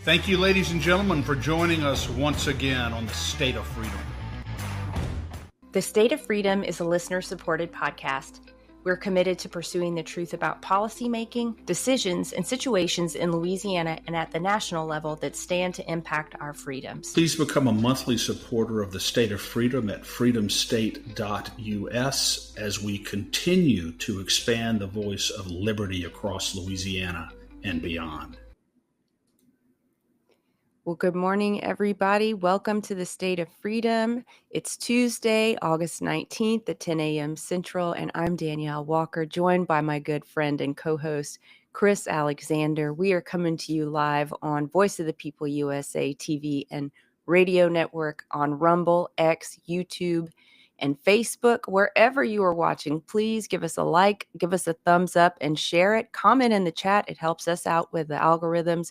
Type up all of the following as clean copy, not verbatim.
Thank you, ladies and gentlemen, for joining us once again on the State of Freedom. The State of Freedom is a listener-supported podcast. We're committed to pursuing the truth about policymaking, decisions, and situations in Louisiana and at the national level that stand to impact our freedoms. Please become a monthly supporter of the State of Freedom at freedomstate.us as we continue to expand the voice of liberty across Louisiana and beyond. Well, good morning, everybody. Welcome to the State of Freedom. It's Tuesday, August 19th at 10 a.m. Central, and I'm Danielle Walker, joined by my good friend and co-host, Chris Alexander. We are coming to you live on Voice of the People USA TV and radio network on Rumble, X, YouTube, and Facebook. Wherever you are watching, please give us a like, give us a thumbs up, and share it. Comment in the chat. It helps us out with the algorithms,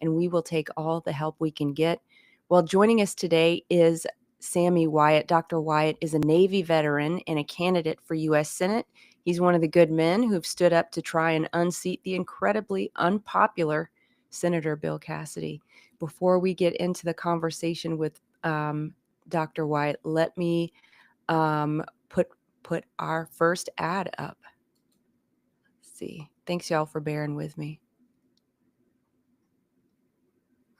and we will take all the help we can get. Well, joining us today is Sammy Wyatt. Dr. Wyatt is a Navy veteran and a candidate for U.S. Senate. He's one of the good men who've stood up to try and unseat the incredibly unpopular Senator Bill Cassidy. Before we get into the conversation with Dr. Wyatt, let me put our first ad up. Let's see. Thanks, y'all, for bearing with me.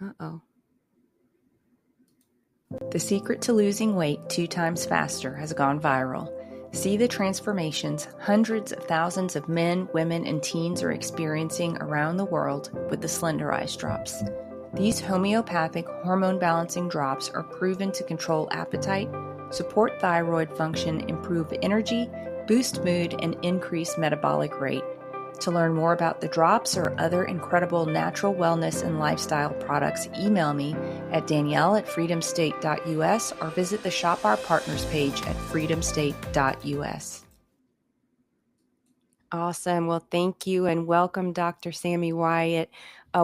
Uh-oh. The secret to losing weight 2 times faster has gone viral. See the transformations hundreds of thousands of men, women, and teens are experiencing around the world with the Slender Eyes drops. These homeopathic hormone-balancing drops are proven to control appetite, support thyroid function, improve energy, boost mood, and increase metabolic rate. To learn more about the drops or other incredible natural wellness and lifestyle products, email me at danielle@freedomstate.us or visit the Shop Our Partners page at freedomstate.us. Awesome. Well, thank you and welcome, Dr. Sammy Wyatt.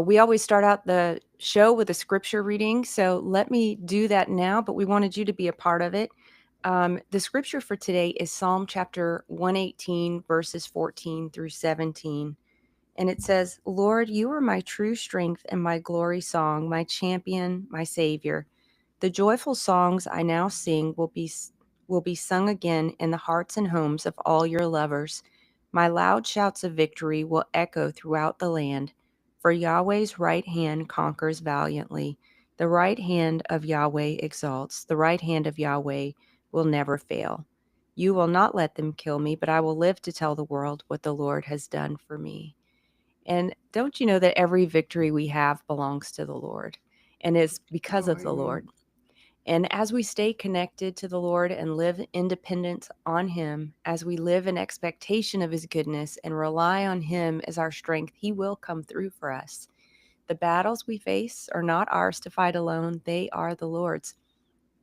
We always start out the show with a scripture reading, so let me do that now, but we wanted you to be a part of it. The scripture for today is Psalm chapter 118, verses 14 through 17. And it says, Lord, you are my true strength and my glory song, my champion, my savior. The joyful songs I now sing will be sung again in the hearts and homes of all your lovers. My loud shouts of victory will echo throughout the land. For Yahweh's right hand conquers valiantly. The right hand of Yahweh exalts. The right hand of Yahweh will never fail. You will not let them kill me, but I will live to tell the world what the Lord has done for me. And don't you know that every victory we have belongs to the Lord and is because of the Lord? And as we stay connected to the Lord and live independent on Him, as we live in expectation of His goodness and rely on Him as our strength, He will come through for us. The battles we face are not ours to fight alone. They are the Lord's.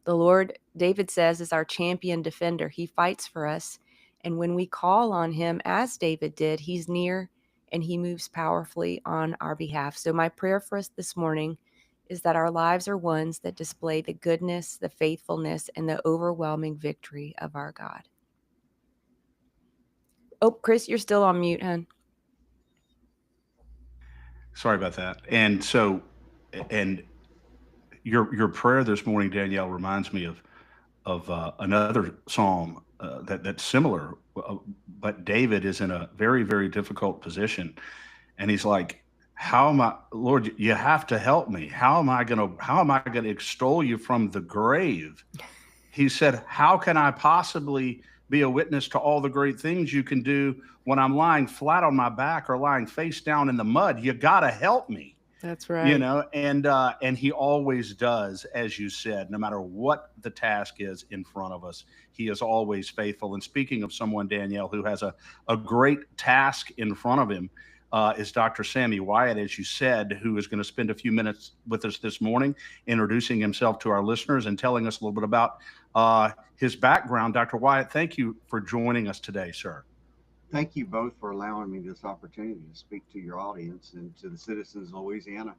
The Lord, David says, is our champion defender. He fights for us. And when we call on Him, as David did, He's near and He moves powerfully on our behalf. So my prayer for us this morning is that our lives are ones that display the goodness, the faithfulness, and the overwhelming victory of our God. Oh, Chris, you're still on mute, hon. Sorry about that. And your prayer this morning, Danielle, reminds me of another psalm that's similar, but David is in a very, very difficult position, and he's like, "How am I, Lord? You have to help me. How am I gonna extol you from the grave?" He said, "How can I possibly be a witness to all the great things you can do when I'm lying flat on my back or lying face down in the mud? You gotta help me." That's right. And He always does, as you said, no matter what the task is in front of us, He is always faithful. And speaking of someone, Danielle, who has a great task in front of him, is Dr. Sammy Wyatt, as you said, who is going to spend a few minutes with us this morning, introducing himself to our listeners and telling us a little bit about his background. Dr. Wyatt, thank you for joining us today, sir. Thank you both for allowing me this opportunity to speak to your audience and to the citizens of Louisiana.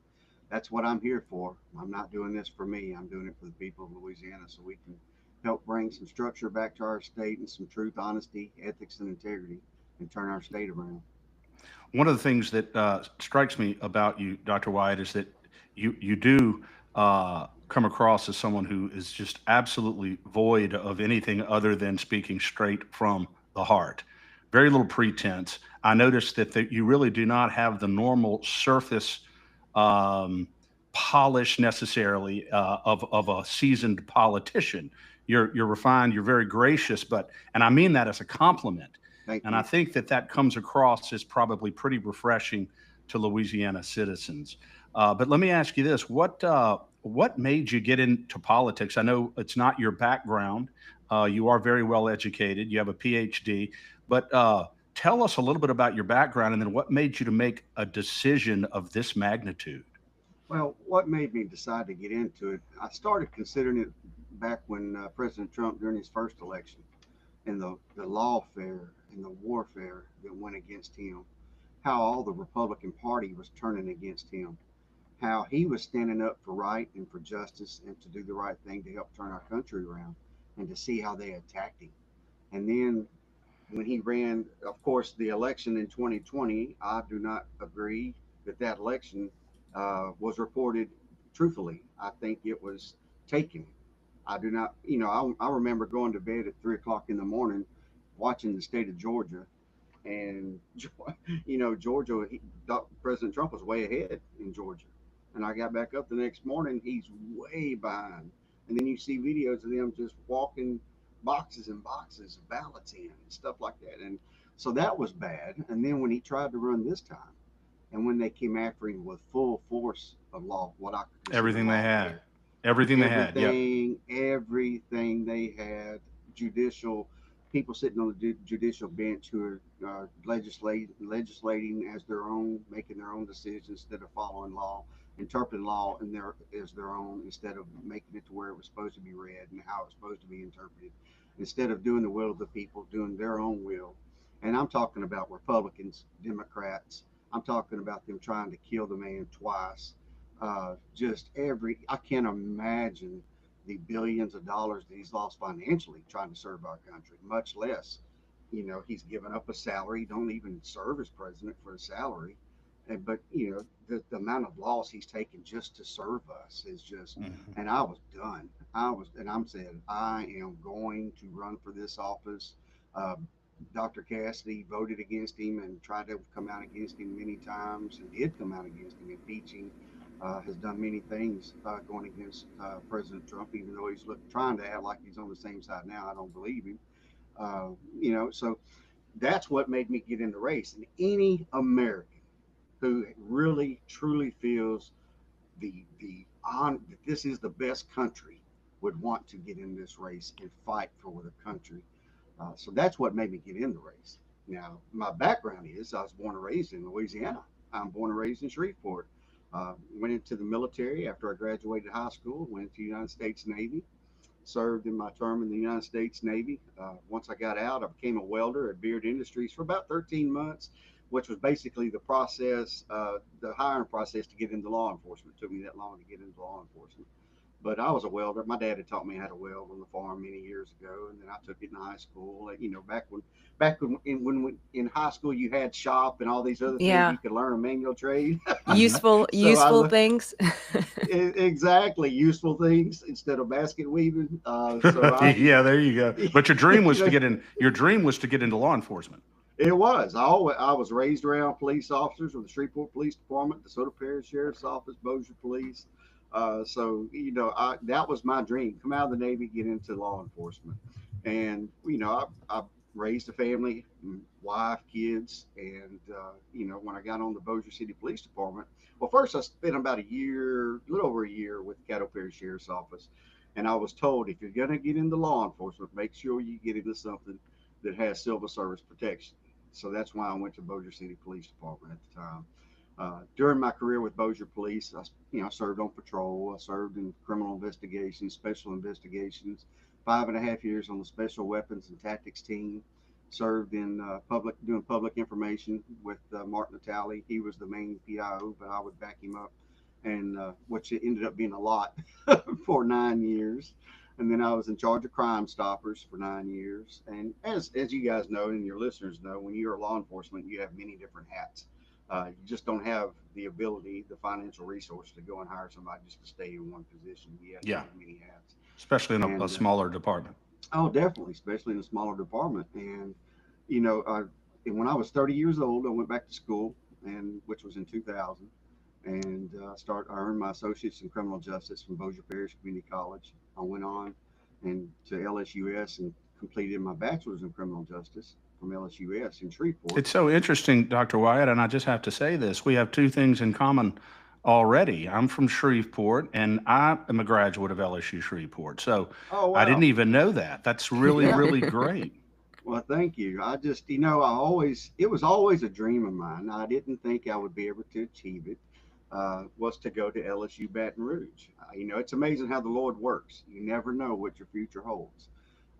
That's what I'm here for. I'm not doing this for me. I'm doing it for the people of Louisiana so we can help bring some structure back to our state and some truth, honesty, ethics, and integrity and turn our state around. One of the things that strikes me about you, Dr. Wyatt, is that you do come across as someone who is just absolutely void of anything other than speaking straight from the heart. Very little pretense. I noticed that you really do not have the normal surface um, polish necessarily of a seasoned politician. You're refined. You're very gracious, and I mean that as a compliment. Thank And I you. think that comes across as probably pretty refreshing to Louisiana citizens. But let me ask you this: what made you get into politics? I know it's not your background. You are very well educated. You have a PhD, but tell us a little bit about your background, and then what made you to make a decision of this magnitude. Well, what made me decide to get into it? I started considering it back when President Trump, during his first election, and the lawfare and the warfare that went against him, how all the Republican Party was turning against him, how he was standing up for right and for justice and to do the right thing to help turn our country around, and to see how they attacked him. And then when he ran, of course, the election in 2020, I do not agree that that election was reported truthfully. I think it was taken. I do not, I remember going to bed at 3 o'clock in the morning watching the state of Georgia, and Georgia, President Trump was way ahead in Georgia, and I got back up the next morning, he's way behind. And then you see videos of them just walking boxes and boxes of ballots in and stuff like that, and so that was bad. And then when he tried to run this time, and when they came after him with full force of law, what I consider Everything they had, lawfare, everything they had. Yep. everything they had, judicial people sitting on the judicial bench who are legislating as their own, making their own decisions instead of following law, interpreting law in their as their own, instead of making it to where it was supposed to be read and how it was supposed to be interpreted, instead of doing the will of the people, doing their own will. And I'm talking about Republicans, Democrats. I'm talking about them trying to kill the man twice. I can't imagine the billions of dollars that he's lost financially trying to serve our country, much less, he's given up a salary, don't even serve as president for a salary. But, the amount of loss he's taken just to serve us is just, Mhm. and I was done. And I'm saying, I am going to run for this office. Uh, Dr. Cassidy voted against him and tried to come out against him many times, and did come out against him, impeaching, has done many things going against President Trump, even though trying to act like he's on the same side now. I don't believe him. So that's what made me get in the race. And any American who really truly feels that this is the best country would want to get in this race and fight for the country. So that's what made me get in the race. Now, my background is I was born and raised in Louisiana. I'm born and raised in Shreveport. Went into the military after I graduated high school. Went into the United States Navy. Served in my term in the United States Navy. Once I got out, I became a welder at Beard Industries for about 13 months, which was basically the hiring process to get into law enforcement. It took me that long to get into law enforcement. But I was a welder. My dad had taught me how to weld on the farm many years ago, and then I took it in high school. Back when in high school you had shop and all these other things, Yeah. you could learn a manual trade. Mhm. Useful things. Exactly, useful things instead of basket weaving. So I, Yeah, there you go. But your dream was you to know, get in. Your dream was to get into law enforcement. it was. I was raised around police officers with the Shreveport Police Department, the Soda Parish Sheriff's Office, Bossier Police. So that was my dream: come out of the Navy, get into law enforcement. And I raised a family, wife, kids, and when I got on the Bossier City Police Department, well, first I spent about a little over a year with the Caddo Parish Sheriff's Office, and I was told if you're gonna get into law enforcement, make sure you get into something that has civil service protection. So that's why I went to Bossier City Police Department at the time. During my career with Bossier Police, I served on patrol. I served in criminal investigations, special investigations. 5.5 years on the Special Weapons and Tactics team. Served in doing public information with Mark Natale. He was the main PIO, but I would back him up, and which ended up being a lot for 9 years. And then I was in charge of Crime Stoppers for 9 years. And as you guys know and your listeners know, when you're a law enforcement, you have many different hats. You just don't have the ability, the financial resource to go and hire somebody just to stay in one position. You have to Yeah, wear many hats. especially in a And smaller department. oh, definitely, especially in a smaller department. And you know, and when I was 30 years old, I went back to school, and which was in 2000, and I earned my associates in criminal justice from Bossier Parish Community College. I went on and to LSUS and completed my bachelor's in criminal justice from LSUS in Shreveport. It's so interesting, Dr. Wyatt, and I just have to say this. We have two things in common already. I'm from Shreveport, and I am a graduate of LSU Shreveport. So Oh I didn't wow. even know that. That's really, Yeah. really great. Well, thank you. I just, it was always a dream of mine. I didn't think I would be able to achieve it. Was to go to LSU Baton Rouge. It's amazing how the Lord works. You never know what your future holds.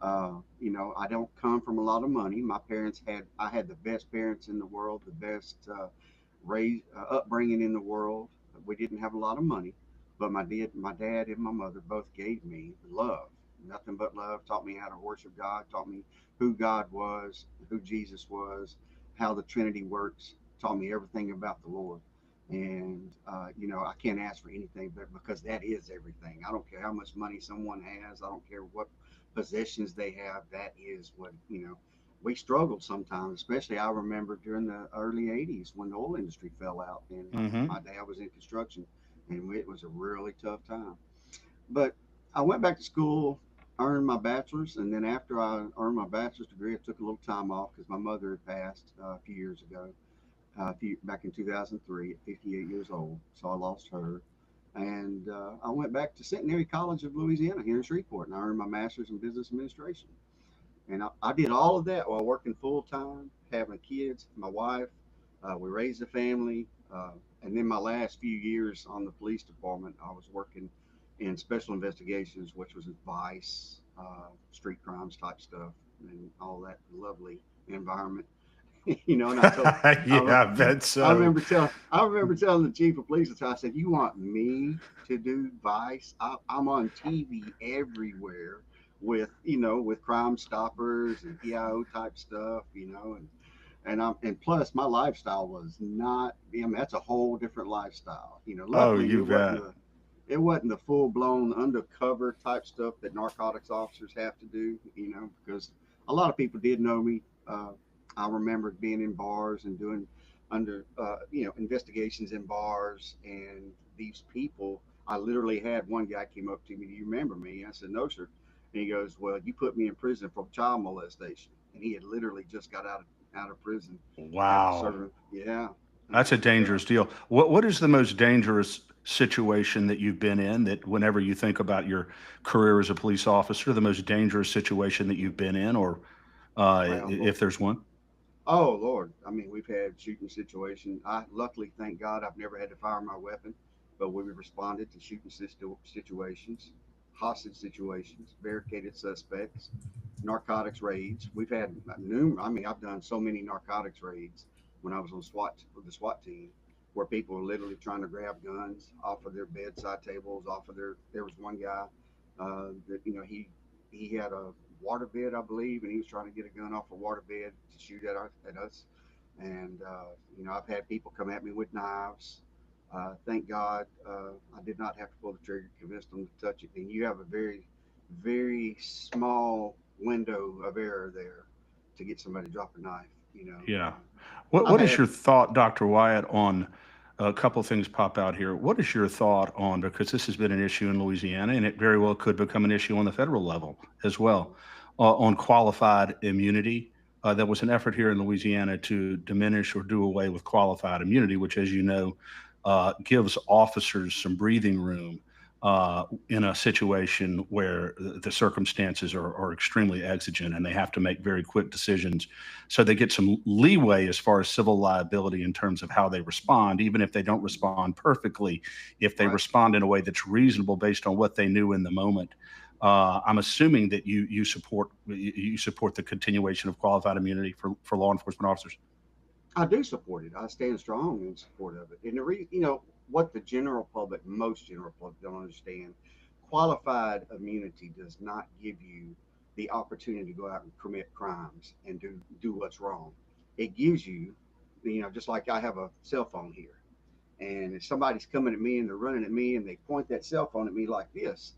I don't come from a lot of money. I had the best parents in the world, the best upbringing in the world. We didn't have a lot of money, but my dad and my mother both gave me love, nothing but love. Taught me how to worship God. Taught me who God was, who Jesus was, how the Trinity works. Taught me everything about the Lord. And I can't ask for anything, but because that is everything. I don't care how much money someone has. I don't care what possessions they have. That is what we struggled sometimes, especially I remember during the early 80s when the oil industry fell out and Hmm. my dad was in construction and it was a really tough time. But I went back to school, earned my bachelor's, and then after I earned my bachelor's degree, I took a little time off because my mother had passed a few years ago, back in 2003 at 58 years old. So I lost her. And I went back to Centenary College of Louisiana here in Shreveport, and I earned my master's in business administration. And I did all of that while working full time, having kids, my wife. We raised a family. And then my last few years on the police department, I was working in special investigations, which was vice, street crimes type stuff, and all that lovely environment. And I, Yeah, I bet I so. remember telling the chief of police, I said, "You want me to do Vice? I'm on TV everywhere with Crime Stoppers and PIO type stuff, and plus my lifestyle was not. I mean, that's a whole different lifestyle. Oh, Luckily you bet. it wasn't the full blown undercover type stuff that narcotics officers have to do. Because a lot of people did know me. I remember being in bars and doing investigations in bars, and these people. I literally had one guy came up to me. Do you remember me? I said, no, sir. And he goes, well, you put me in prison for child molestation, and he had literally just got out of prison after Wow. serving. Yeah, That's a and dangerous deal. What is the most dangerous situation that you've been in that whenever you think about your career as a police officer, the most dangerous situation that you've been in, or well, if there's one? oh Lord, I mean, we've had shooting situations. I luckily, thank God, I've never had to fire my weapon, but we responded to shooting situations, hostage situations, barricaded suspects, narcotics raids. We've had numerous. I mean, I've done so many narcotics raids when I was on SWAT with the SWAT team, where people were literally trying to grab guns off of their bedside tables, off of their. There was one guy that he had a water bed, I believe, and he was trying to get a gun off a water bed to shoot at us. And I've had people come at me with knives. Thank God, I did not have to pull the trigger, convince them to touch it. And you have a very, very small window of error there to get somebody to drop a knife. Yeah. What I've is had. your thought, Dr. Wyatt, on a couple of things pop out here? What is your thought on, because this has been an issue in Louisiana and it very well could become an issue on the federal level as well, on qualified immunity? There was an effort here in Louisiana to diminish or do away with qualified immunity, which, as you know, gives officers some breathing room in a situation where the circumstances are extremely exigent and they have to make very quick decisions. So they get some leeway as far as civil liability in terms of how they respond, even if they don't respond perfectly, if they Right. respond in a way that's reasonable based on what they knew in the moment. I'm assuming that you support the continuation of qualified immunity for law enforcement officers. I do support it. I stand strong in support of it. And what the general public, most general public, don't understand, qualified immunity does not give you the opportunity to go out and commit crimes and do what's wrong. It gives you just like I have a cell phone here. And if somebody's coming at me and they're running at me and they point that cell phone at me like this,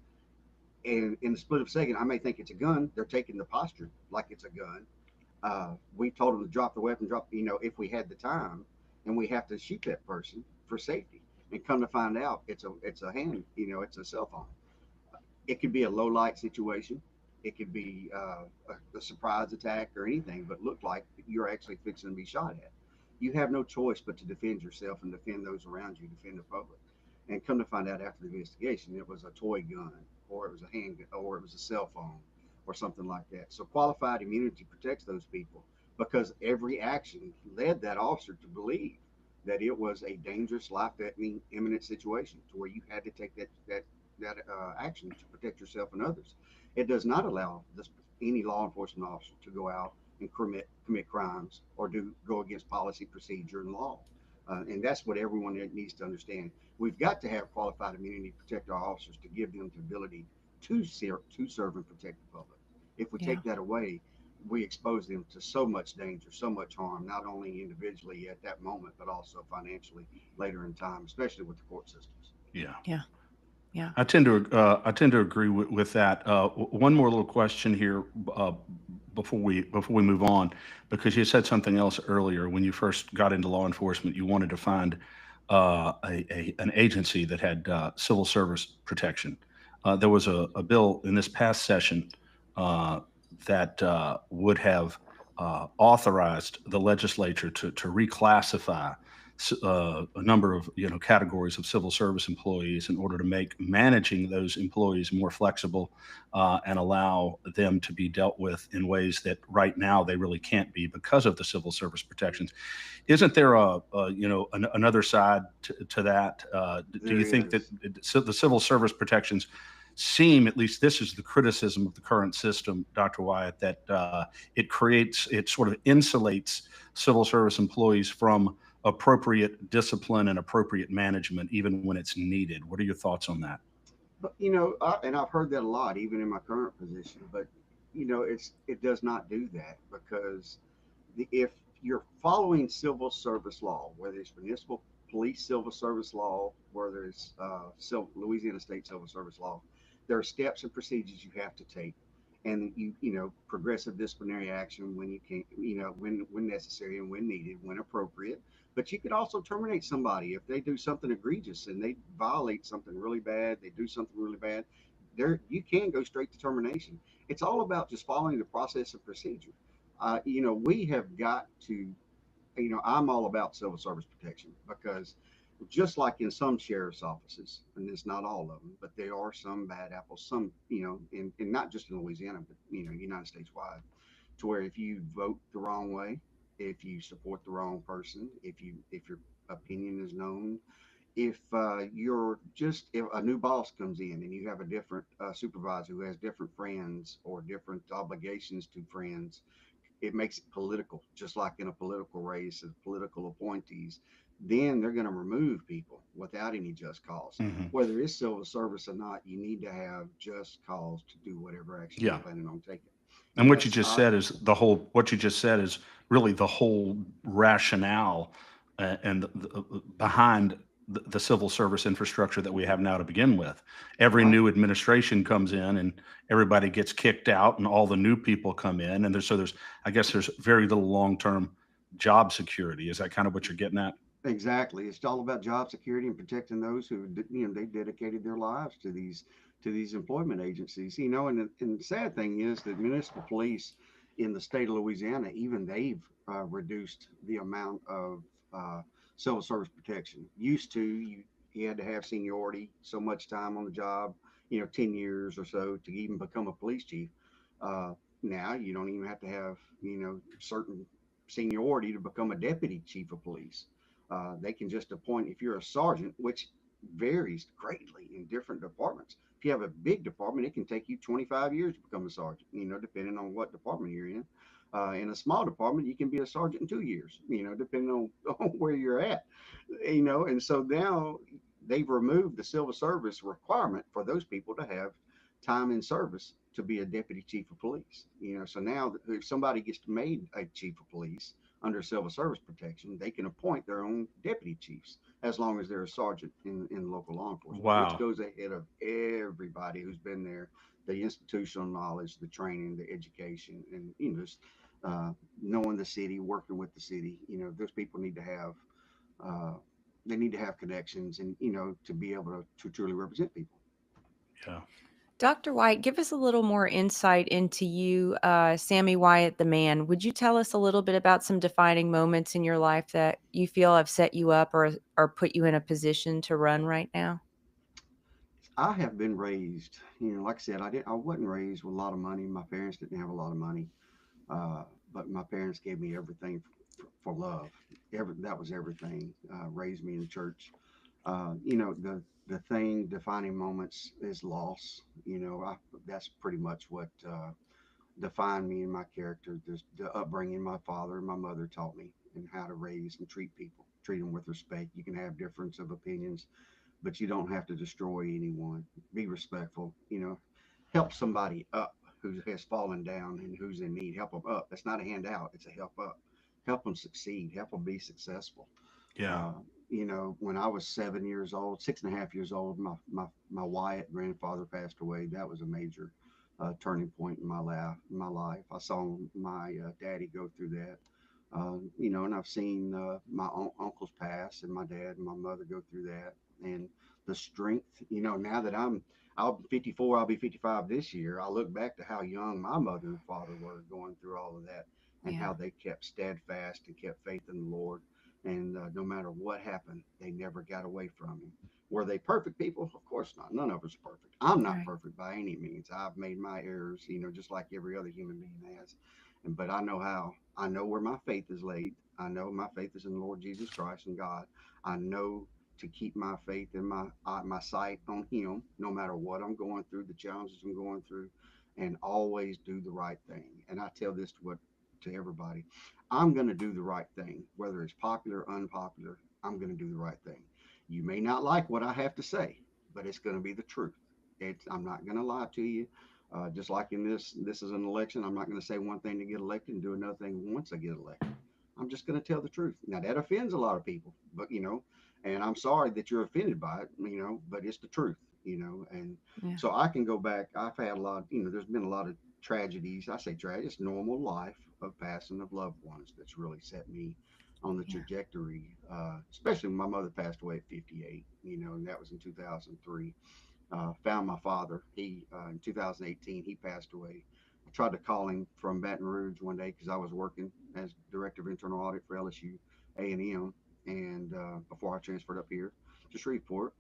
and in a split of a second, I may think it's a gun. They're taking the posture like it's a gun. We told them to drop the weapon, if we had the time, and we have to shoot that person for safety. And come to find out, it's a hand, it's a cell phone. It could be a low light situation. It could be a surprise attack or anything, but look like you're actually fixing to be shot at. You have no choice but to defend yourself and defend those around you, defend the public. And come to find out after the investigation, it was a toy gun, or it was a handgun, or it was a cell phone, or something like that. So qualified immunity protects those people because every action led that officer to believe that it was a dangerous, life-threatening, imminent situation to where you had to take that action to protect yourself and others. It does not allow any law enforcement officer to go out and commit crimes or go against policy, procedure, and law. And that's what everyone needs to understand. We've got to have qualified immunity to protect our officers to give them the ability to serve and protect the public. If we Yeah. take that away, we expose them to so much danger, so much harm, not only individually at that moment, but also financially later in time, especially with the court systems. Yeah. Yeah. Yeah. I tend to agree with that. One more little question here before we move on, because you said something else earlier. When you first got into law enforcement, you wanted to find an agency that had civil service protection. There was a bill in this past session uh, that would have authorized the legislature to reclassify a number of categories of civil service employees in order to make managing those employees more flexible and allow them to be dealt with in ways that right now they really can't be because of the civil service protections. Isn't there another side to that? Do There you think that is. the civil service protections seem, at least this is the criticism of the current system, Dr. Wyatt, that it sort of insulates civil service employees from appropriate discipline and appropriate management, even when it's needed. What are your thoughts on that? But and I've heard that a lot, even in my current position. But it does not do that because if you're following civil service law, whether it's municipal police civil service law, whether it's Louisiana state civil service law, there are steps and procedures you have to take, and progressive disciplinary action when you can, when necessary and when needed, when appropriate. But you could also terminate somebody if they do something egregious and they violate something really bad. They do something really bad. There, you can go straight to termination. It's all about just following the process and procedure. We have got to, I'm all about civil service protection because just like in some sheriff's offices, and it's not all of them, but there are some bad apples, some, and not just in Louisiana, but, United States wide, to where if you vote the wrong way, if you support the wrong person, if your opinion is known, if a new boss comes in and you have a different supervisor who has different friends or different obligations to friends, it makes it political, just like in a political race of political appointees. Then they're going to remove people without any just cause. Hmm. Whether it's civil service or not, you need to have just cause to do whatever action you're Yeah. planning on taking. And And what you that's just our said is the whole, what you just said is really the whole rationale and behind the civil service infrastructure that we have now to begin with. Every right. new administration comes in and everybody gets kicked out and all the new people come in. And I guess there's very little long-term job security. Is that kind of what you're getting at? Exactly. It's all about job security and protecting those who, they dedicated their lives to these employment agencies. And the sad thing is that municipal police in the state of Louisiana, even they've reduced the amount of uh, civil service protection. Used to, you had to have seniority, so much time on the job, 10 years or so to even become a police chief. Uh, Now you don't even have to have, certain seniority to become a deputy chief of police. They can just appoint if you're a sergeant, which varies greatly in different departments. If you have a big department, it can take you 25 years to become a sergeant, depending on what department you're in. In a small department, you can be a sergeant in 2 years, depending on, on where you're at, and so now they've removed the civil service requirement for those people to have time in service to be a deputy chief of police. So now if somebody gets made a chief of police under civil service protection, they can appoint their own deputy chiefs as long as they're a sergeant in local law enforcement, which Wow. goes ahead of everybody who's been there, the institutional knowledge, the training, the education, and just knowing the city, working with the city. Those people need to have uh, they need to have connections, and to be able to truly represent people. Yeah. Dr. White, give us a little more insight into you, Sammy Wyatt, the man. Would you tell us a little bit about some defining moments in your life that you feel have set you up or put you in a position to run right now? I have been raised, like I said, I wasn't raised with a lot of money. My parents didn't have a lot of money, uh, but my parents gave me everything for love. That was everything. Raised me in church. The thing defining moments is loss. That's pretty much what defined me and my character. The upbringing my father and my mother taught me, and how to raise and treat people, treat them with respect. You can have difference of opinions, but you don't have to destroy anyone. Be respectful. Help somebody up who has fallen down and who's in need. Help them up. That's not a handout. It's a help up. Help them succeed. Help them be successful. Yeah. Uh, when I was 7 years old, 6.5 years old, my Wyatt grandfather passed away. That was a major turning point in my life. I saw my daddy go through that. And I've seen my uncles pass, and my dad and my mother go through that. And the strength, now that I'll be 54, I'll be 55 this year. I look back to how young my mother and father were going through all of that, and Yeah. how they kept steadfast and kept faith in the Lord. And no matter what happened, they never got away from him. Were they perfect people? Of course not. None of us are perfect. I'm not Right. perfect by any means. I've made my errors, just like every other human being has. But I know where my faith is laid. I know my faith is in the Lord Jesus Christ and God. I know to keep my faith and my sight on Him, no matter what I'm going through, the challenges I'm going through, and always do the right thing. And I tell this to everybody: I'm going to do the right thing, whether it's popular or unpopular. I'm going to do the right thing. You may not like what I have to say, but it's going to be the truth. I'm not going to lie to you. Just like in this is an election. I'm not going to say one thing to get elected and do another thing once I get elected. I'm just going to tell the truth. Now that offends a lot of people, but and I'm sorry that you're offended by it, but it's the truth, and Yeah. so I can go back. I've had a lot, there's been a lot of tragedies. I say tragedy, it's normal life of passing of loved ones that's really set me on the Yeah. trajectory, especially when my mother passed away at 58, and that was in 2003. Found my father. He in 2018 he passed away. I tried to call him from Baton Rouge one day because I was working as director of internal audit for LSU A&M, and before I transferred up here to Shreveport,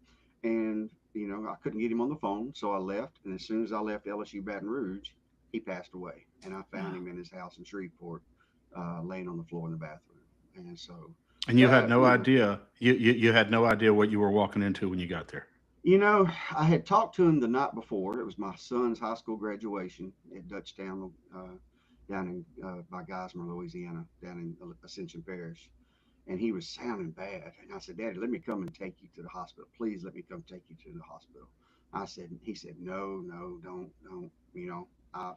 and I couldn't get him on the phone, so I left. And as soon as I left LSU Baton Rouge, he passed away, and I found Wow. him in his house in Shreveport, laying on the floor in the bathroom. And so And you had that no idea. You had no idea what you were walking into when you got there. I had talked to him the night before. It was my son's high school graduation at Dutchtown, down in by Geismar, Louisiana, down in Ascension Parish, and he was sounding bad. And I said, "Daddy, let me come and take you to the hospital. Please let me come take you to the hospital." He said, "No, no, don't. I,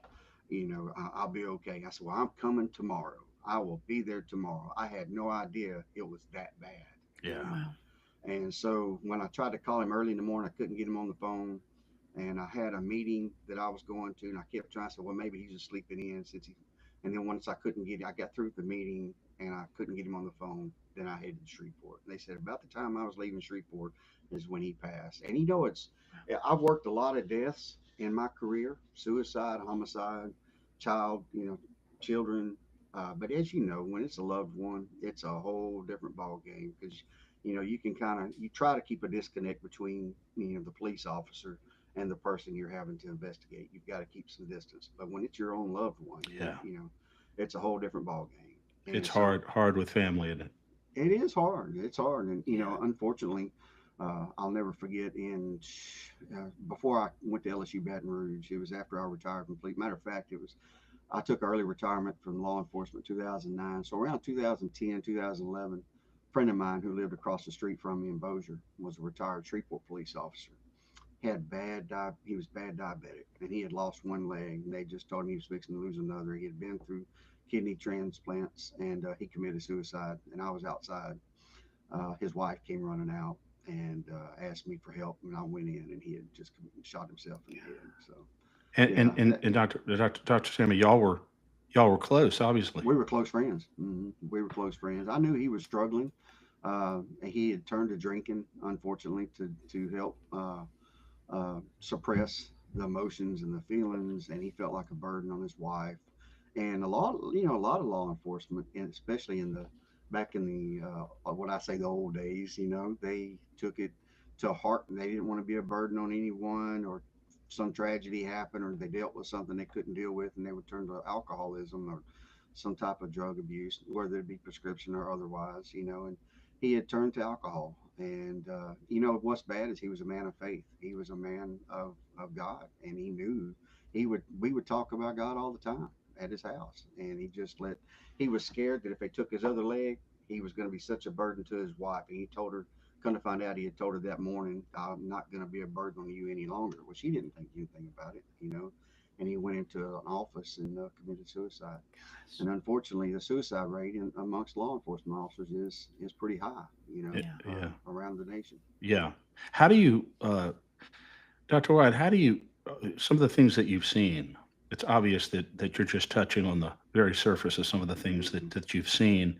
I'll be okay." I said, "Well, I'm coming tomorrow. I will be there tomorrow." I had no idea it was that bad. You Yeah. know, Wow. and so when I tried to call him early in the morning, I couldn't get him on the phone. And I had a meeting that I was going to, and I kept trying to say, well, maybe he's just sleeping in since he. And then once I got through the meeting and I couldn't get him on the phone. Then I headed to Shreveport. And they said about the time I was leaving Shreveport is when he passed. And I've worked a lot of deaths in my career: suicide, homicide, child, children. But as you know, when it's a loved one, it's a whole different ball game because you can you try to keep a disconnect between the police officer and the person you're having to investigate. You've got to keep some distance. But when it's your own loved one, Yeah. it's a whole different ball game. It's And so hard with family, isn't it? it is hard. It's hard, and Yeah. unfortunately, I'll never forget. Before I went to LSU Baton Rouge, it was after I retired complete. Matter of fact, it was I took early retirement from law enforcement 2009. So around 2010, 2011, a friend of mine who lived across the street from me in Bossier was a retired Shreveport police officer. He was bad diabetic, and he had lost one leg, and they just told him he was fixing to lose another. He had been through kidney transplants, and he committed suicide. And I was outside. His wife came running out and asked me for help, and I went in, and he had just shot himself in the head. So yeah, And Dr. Sammy, y'all were close, obviously. we were close friends. We were close friends. I knew he was struggling. He had turned to drinking, unfortunately, to help suppress the emotions and the feelings, and he felt like a burden on his wife. And a lot of law enforcement, and especially in the back in the what I say the old days, they took it to heart, and they didn't want to be a burden on anyone, or some tragedy happened, or they dealt with something they couldn't deal with, and they would turn to alcoholism or some type of drug abuse, whether it be prescription or otherwise, and he had turned to alcohol. And what's bad is he was a man of faith. He was a man of God, and he knew we would talk about God all the time at his house. And he was scared that if they took his other leg, he was going to be such a burden to his wife. And he told her, come to find out, he had told her that morning, I'm not going to be a burden on you any longer. Well, she didn't think anything about it. And he went into an office and committed suicide. And unfortunately, the suicide rate amongst law enforcement officers is pretty high, Yeah. around the nation. Yeah. How do you, Dr. White, some of the things that you've seen, it's obvious that you're just touching on the very surface of some of the things that you've seen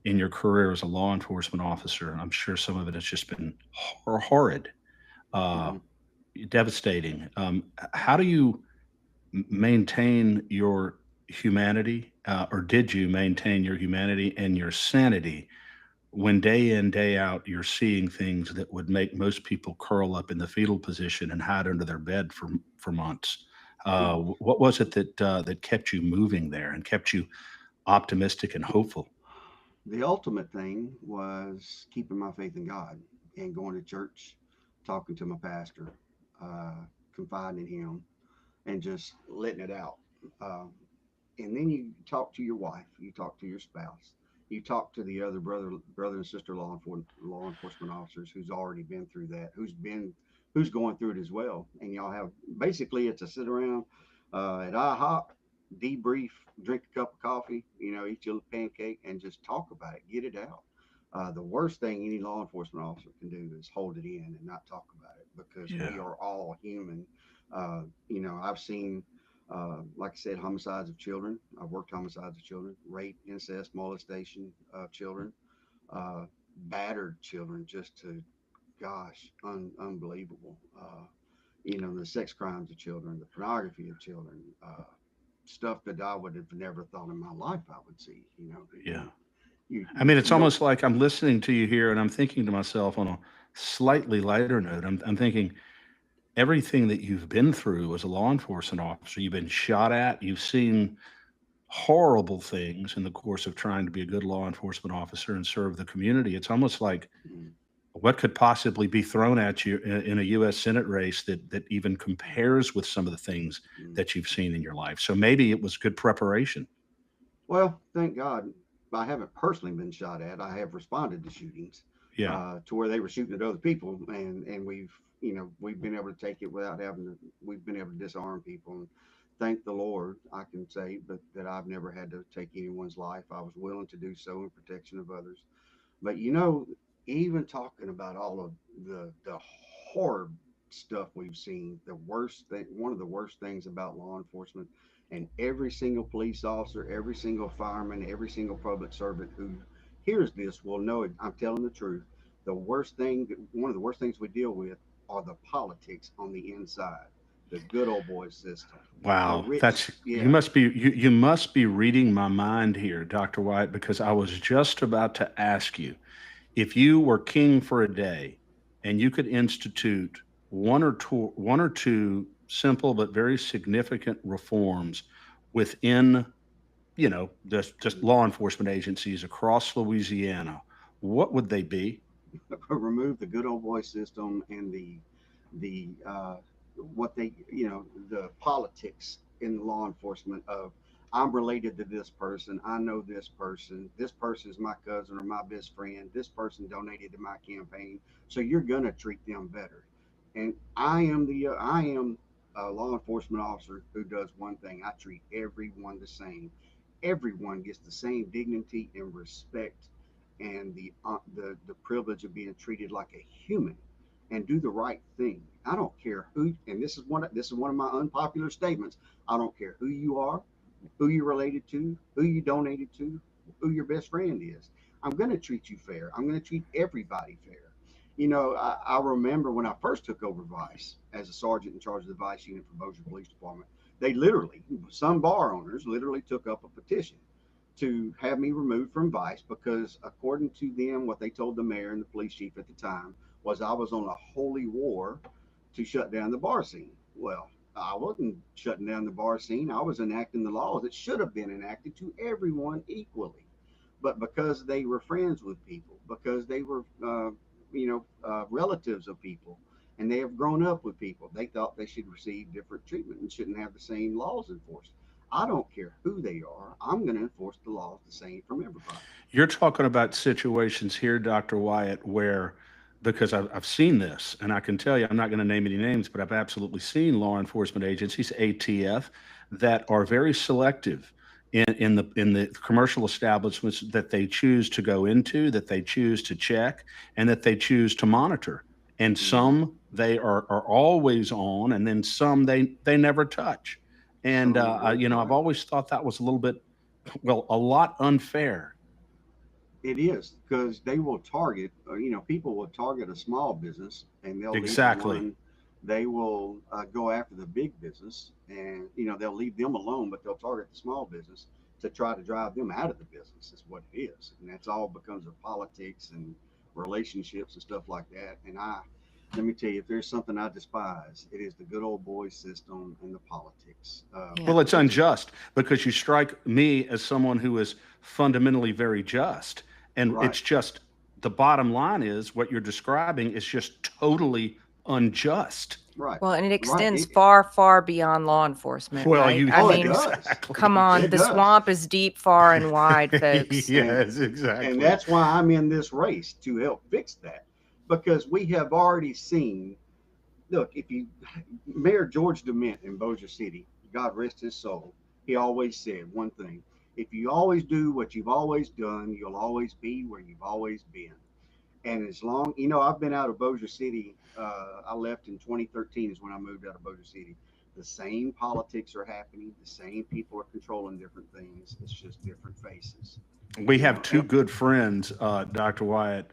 in your career as a law enforcement officer. I'm sure some of it has just been horrid, uh, Hmm. devastating. How do you maintain your humanity, or did you maintain your humanity and your sanity when day in, day out, you're seeing things that would make most people curl up in the fetal position and hide under their bed for months? What was it that kept you moving there and kept you optimistic and hopeful? The ultimate thing was keeping my faith in God and going to church, talking to my pastor, uh, confiding in him, and just letting it out. Uh, and then you talk to your wife, you talk to your spouse, you talk to the other brother and sister law enforcement officers who's already been through that, who's going through it as well. And y'all have basically it's a sit around at IHOP, debrief, drink a cup of coffee, eat your pancake, and just talk about it, get it out. The worst thing any law enforcement officer can do is hold it in and not talk about it, because we Yeah. are all human. I've seen, like I said, homicides of children. I've worked homicides of children, rape, incest, molestation of children, uh, battered children, just to, gosh, unbelievable. The sex crimes of children, the pornography of children, stuff that I would have never thought in my life I would see. Yeah. I You mean, it's you don't. almost like I'm listening to you here and I'm thinking to myself on a slightly lighter note, I'm thinking everything that you've been through as a law enforcement officer, you've been shot at, you've seen horrible things in the course of trying to be a good law enforcement officer and serve the community. It's almost like Mm, what could possibly be thrown at you in a U.S. Senate race that even compares with some of the things mm. that you've seen in your life. So maybe it was good preparation. Well, thank God, I haven't personally been shot at. I have responded to shootings, Yeah. to where they were shooting at other people, and we've been able to take it without having to. We've been able to disarm people, and thank the Lord, I can say, but that I've never had to take anyone's life. I was willing to do so in protection of others. But even talking about all of the horror stuff we've seen, one of the worst things about law enforcement, and every single police officer, every single fireman, every single public servant who hears this will know it. I'm telling the truth. One of the worst things we deal with are the politics on the inside, the good old boy system, the Wow, rich. that's Yeah. you must be reading my mind here, Dr. White, because I was just about to ask you if you were king for a day and you could institute one or two simple but very significant reforms within, just law enforcement agencies across Louisiana, what would they be? Remove the good old boy system and the what they the politics in law enforcement of, I'm related to this person, I know this person is my cousin or my best friend, this person donated to my campaign, so you're gonna treat them better. And I am a law enforcement officer who does one thing: I treat everyone the same. everyone gets the same dignity and respect and the privilege of being treated like a human and do the right thing. I don't care who, and this is one of my unpopular statements. I don't care who you are, who you're related to, who you donated to, who your best friend is. I'm going to treat you fair. I'm going to treat everybody fair. I remember when I first took over Vice as a sergeant in charge of the Vice unit for Bossier Police Department, they literally, some bar owners literally took up a petition to have me removed from Vice because, according to them, what they told the mayor and the police chief at the time was I was on a holy war to shut down the bar scene. Well, I wasn't shutting down the bar scene. I was enacting the laws that should have been enacted to everyone equally. But because they were friends with people, because they were, relatives of people, and they have grown up with people, they thought they should receive different treatment and shouldn't have the same laws enforced. I don't care who they are. I'm going to enforce the laws the same from everybody. You're talking about situations here, Dr. Wyatt, where, because I've seen this, and I can tell you, I'm not going to name any names, but I've absolutely seen law enforcement agencies, ATF, that are very selective in the commercial establishments that they choose to go into, that they choose to check, and that they choose to monitor. And some they are always on, and then some they never touch. And I've always thought that was a little bit, well, a lot unfair. It is because they will target, people will target a small business and they'll Exactly. leave the one, they will go after the big business and, they'll leave them alone, but they'll target the small business to try to drive them out of the business is what it is. And that's all because of politics and relationships and stuff like that. And let me tell you, if there's something I despise, it is the good old boy system and the politics. Yeah. Well, it's unjust because you strike me as someone who is fundamentally very just. And Right. it's just the bottom line is what you're describing is just totally unjust. Right. Well, and it Right. extends far, far beyond law enforcement, Well, right? you I Oh, it mean, does. exactly. come on, It the does. swamp is deep, far, and wide, folks. Yes, exactly. And that's why I'm in this race to help fix that because we have already seen. Look, Mayor George DeMint in Bossier City, God rest his soul, he always said one thing: if you always do what you've always done, you'll always be where you've always been. And as long, I've been out of Bossier City. I left in 2013 is when I moved out of Bossier City. The same politics are happening. The same people are controlling different things. It's just different faces. We You have know, two good friends, Dr. Wyatt,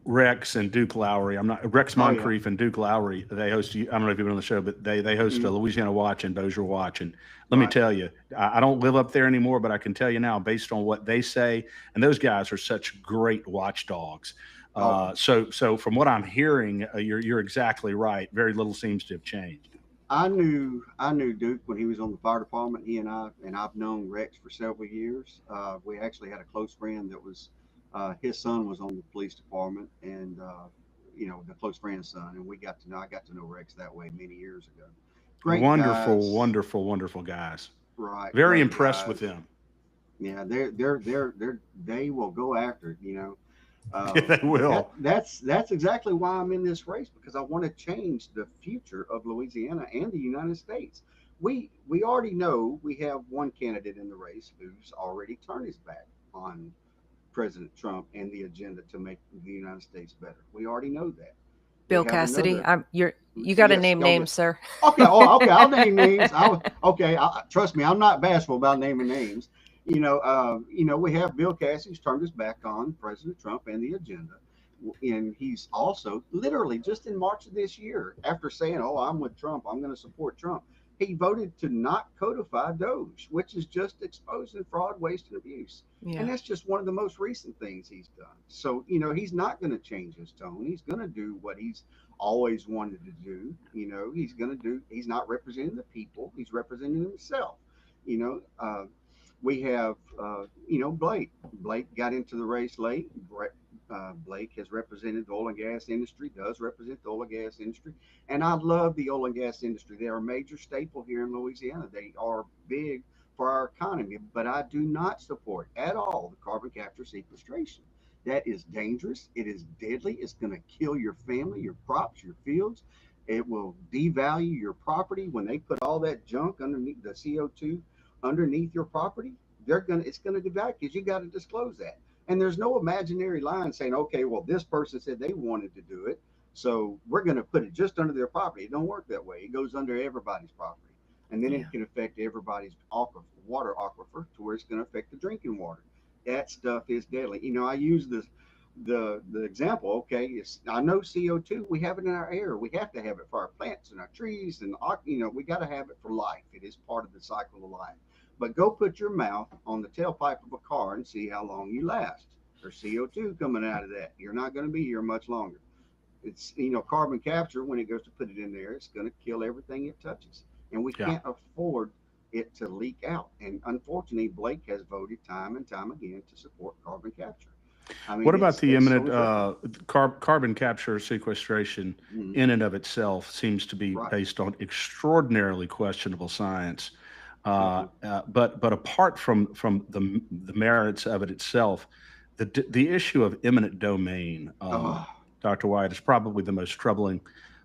Rex and Duke Lowry. I'm not Rex Oh, yeah. Moncrief and Duke Lowry. They host. I don't know if you've been on the show, but they host Mhm. Louisiana Watch and Bossier Watch. And let me Right. tell you, I don't live up there anymore, but I can tell you now, based on what they say, and those guys are such great watchdogs. Oh, So from what I'm hearing, you're exactly right. Very little seems to have changed. I knew Duke when he was on the fire department. He and I've known Rex for several years. We actually had a close friend that was his son was on the police department, and the close friend's son, and I got to know Rex that way many years ago. Great Wonderful, guys, wonderful, wonderful guys. right? Very Great impressed with guys. them. Yeah, they will go after it. Yeah, they will. That's exactly why I'm in this race because I want to change the future of Louisiana and the United States. We already know we have one candidate in the race who's already turned his back on President Trump and the agenda to make the United States better. We already know that. We Bill have Cassidy, another. you got to Yes. name Oh, yeah. names, sir. Okay. Oh, okay. I'll name names. Trust me. I'm not bashful about naming names. We have Bill Cassidy who's turned his back on President Trump and the agenda, and he's also literally just in March of this year, after saying, "Oh, I'm with Trump. I'm going to support Trump," he voted to not codify Doge, which is just exposing fraud, waste, and abuse. Yeah. And that's just one of the most recent things he's done. So, he's not going to change his tone. He's going to do what he's always wanted to do. He's not representing the people. He's representing himself. You know, we have, Blake. Blake got into the race late. Blake has represented the oil and gas industry, does represent the oil and gas industry. And I love the oil and gas industry. They are a major staple here in Louisiana. They are big for our economy, but I do not support at all the carbon capture sequestration. That is dangerous. It is deadly. It's going to kill your family, your crops, your fields. It will devalue your property when they put all that junk underneath the CO2 underneath your property, it's gonna devalue because you got to disclose that. And there's no imaginary line saying, okay, well, this person said they wanted to do it, so we're gonna put it just under their property. It don't work that way. It goes under everybody's property, and then Yeah. it can affect everybody's water aquifer to where it's gonna affect the drinking water. That stuff is deadly. I use the example. Okay, I know CO2. We have it in our air. We have to have it for our plants and our trees, and we got to have it for life. It is part of the cycle of life. But go put your mouth on the tailpipe of a car and see how long you last. There's CO2 coming out of that. You're not going to be here much longer. It's carbon capture, when it goes to put it in there, it's going to kill everything it touches, and we Yeah. can't afford it to leak out. And unfortunately, Blake has voted time and time again to support carbon capture. I What mean, about the it's imminent so reckless. carbon capture sequestration Mhm. in and of itself seems to be Right. based on extraordinarily questionable science. Uh-huh. But apart from the merits of it itself, the issue of eminent domain, Oh, Dr. White, is probably the most troubling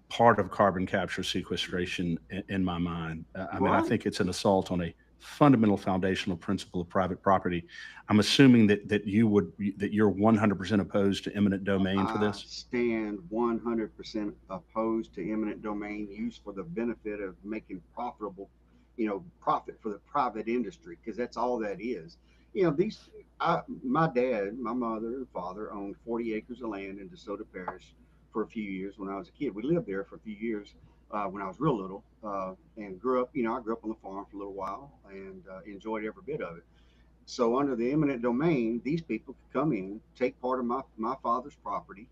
part of carbon capture sequestration in my mind. I mean, I right. think it's an assault on a fundamental foundational principle of private property. I'm assuming that you're 100% opposed to eminent domain for I this. stand 100% opposed to eminent domain use for the benefit of making profit for the private industry, because that's all that is. My dad, my mother, and father owned 40 acres of land in DeSoto Parish for a few years when I was a kid. We lived there for a few years when I was real little, and grew up. I grew up on the farm for a little while and enjoyed every bit of it. So under the eminent domain, these people could come in, take part of my father's property,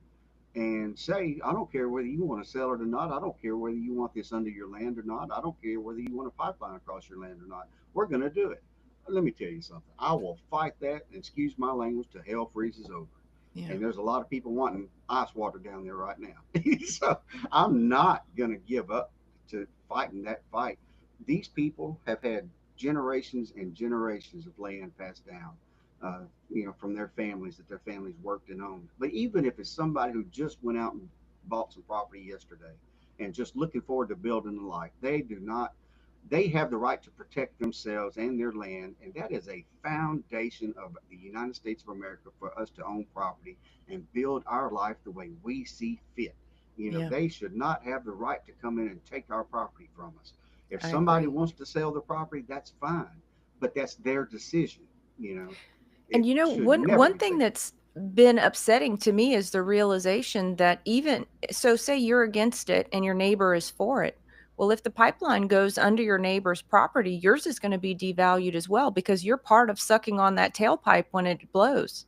and say, I don't care whether you want to sell it or not. I don't care whether you want this under your land or not. I don't care whether you want a pipeline across your land or not. We're going to do it. Let me tell you something. I will fight that, and excuse my language, till hell freezes over. Yeah. And there's a lot of people wanting ice water down there right now. So I'm not going to give up to fighting that fight. These people have had generations and generations of land passed down, from their families that their families worked and owned. But even if it's somebody who just went out and bought some property yesterday and just looking forward to building a life, they do not. They have the right to protect themselves and their land, and that is a foundation of the United States of America, for us to own property and build our life the way we see fit. Yeah. They should not have the right to come in and take our property from us. If I somebody agree. wants to sell the property, that's fine, but that's their decision. You know, And it should never one be thing taken. that's been upsetting to me is the realization that even so, say you're against it and your neighbor is for it. Well, if the pipeline goes under your neighbor's property, yours is going to be devalued as well because you're part of sucking on that tailpipe when it blows.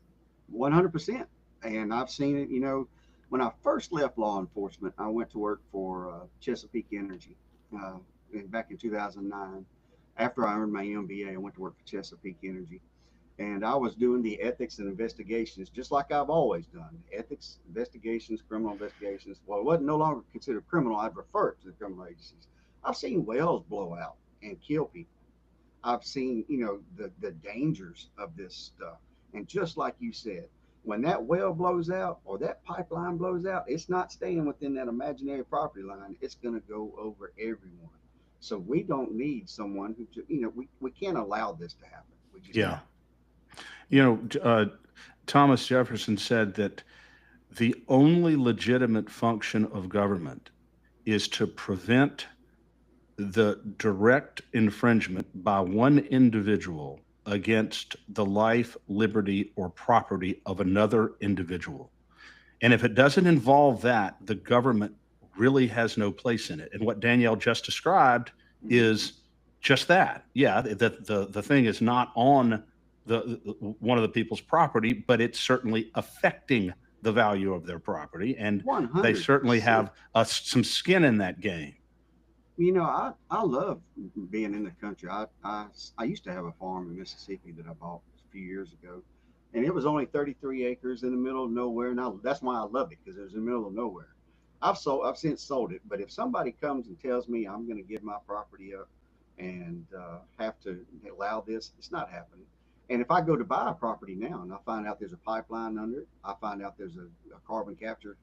100%. And I've seen it. When I first left law enforcement, I went to work for Chesapeake Energy uh, back in 2009. After I earned my MBA, I went to work for Chesapeake Energy. And I was doing the ethics and investigations just like I've always done. Ethics, investigations, criminal investigations. Well, it wasn't no longer considered criminal. I'd refer it to the criminal agencies. I've seen wells blow out and kill people. I've seen, the dangers of this stuff. And just like you said, when that well blows out or that pipeline blows out, it's not staying within that imaginary property line. It's going to go over everyone. So we don't need someone who, we can't allow this to happen. We just Yeah. can't. Yeah. You know, Thomas Jefferson said that the only legitimate function of government is to prevent the direct infringement by one individual against the life, liberty, or property of another individual. And if it doesn't involve that, the government really has no place in it. And what Danielle just described Mhm. is just that. Yeah, the thing is not on the one of the people's property, but it's certainly affecting the value of their property, and they certainly 100%. have some skin in that game. I love being in the country. I used to have a farm in Mississippi that I bought a few years ago, and it was only 33 acres in the middle of nowhere. And that's why I loved it, because it was in the middle of nowhere. I've since sold it, but if somebody comes and tells me I'm going to give my property up and have to allow this, it's not happening. And if I go to buy a property now and I find out there's a pipeline under it, I find out there's a carbon capture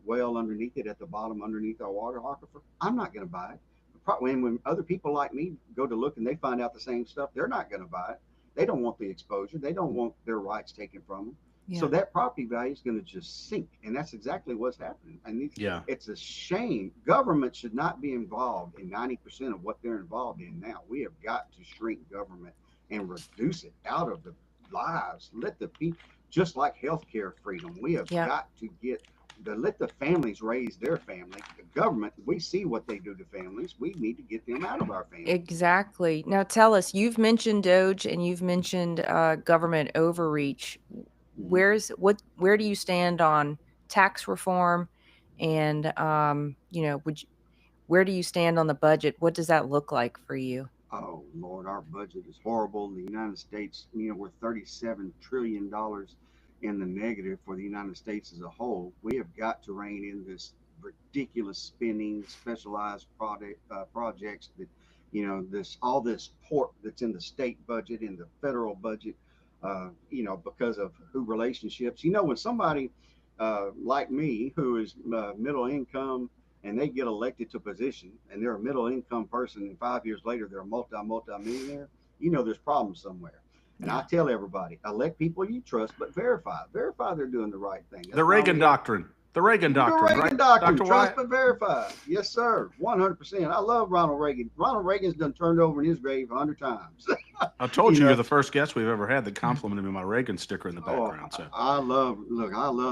well underneath it at the bottom underneath our water aquifer, I'm not going to buy it. The when other people like me go to look and they find out the same stuff, they're not going to buy it. They don't want the exposure. They don't want their rights taken from them. So Yeah. that property value is going to just sink, and that's exactly what's happening. And Yeah. it's a shame. Government should not be involved in 90% of what they're involved in now. We have got to shrink government and reduce it out of the lives. Let the people, just like healthcare freedom, we have Yeah. got to let the families raise their family. The government, we see what they do to families. We need to get them out of our families. Exactly. Now tell us, you've mentioned Doge and you've mentioned government overreach. Where do you stand on tax reform, and where do you stand on the budget? What does that look like for you? Oh Lord, our budget is horrible. The United States, we're $37 trillion in the negative for the United States as a whole. We have got to rein in this ridiculous spending, specialized projects that, this pork that's in the state budget, in the federal budget, because of who relationships. When somebody like me, who is middle income, and they get elected to a position and they're a middle income person, and 5 years later they're a multi-millionaire, there's problems somewhere. And I tell everybody, elect people you trust, but verify they're doing the right thing. The Reagan doctrine. The Reagan doctrine. The Reagan right? doctrine. Dr. Trust Wyatt? but verify. Yes, sir. 100%. I love Ronald Reagan. Ronald Reagan's done turned over in his grave 100 times. I told You you know- you're the first guest we've ever had that complimented me on my Reagan sticker in the background. So I love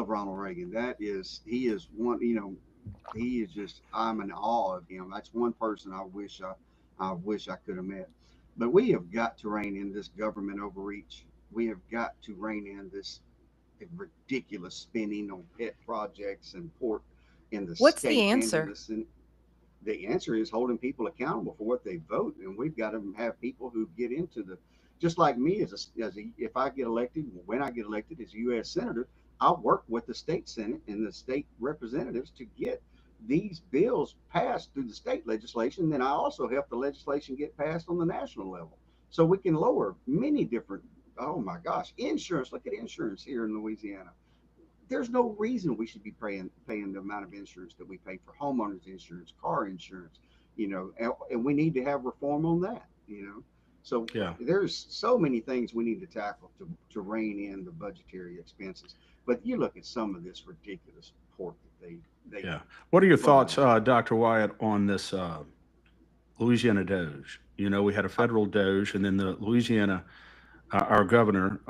Ronald Reagan. He is one, he is just, I'm in awe of him. That's one person I wish I could have met. But we have got to rein in this government overreach. We have got to rein in this ridiculous spending on pet projects and pork in the What's the state and in answer? the Senate. The answer is holding people accountable for what they vote, and we've got to have people who get into just like me if I get elected, when I get elected as a U.S. senator, I'll work with the state senate and the state representatives to get these bills passed through the state legislation. Then I also help the legislation get passed on the national level, so we can lower many different. Oh my gosh, insurance! Look at insurance here in Louisiana. There's no reason we should be paying the amount of insurance that we pay for homeowners insurance, car insurance, and we need to have reform on that. So Yeah. there's so many things we need to tackle to rein in the budgetary expenses. But you look at some of this ridiculous pork that they yeah. What are your thoughts, Dr. Wyatt, on this Louisiana Doge? We had a federal Doge, and then the Louisiana, our governor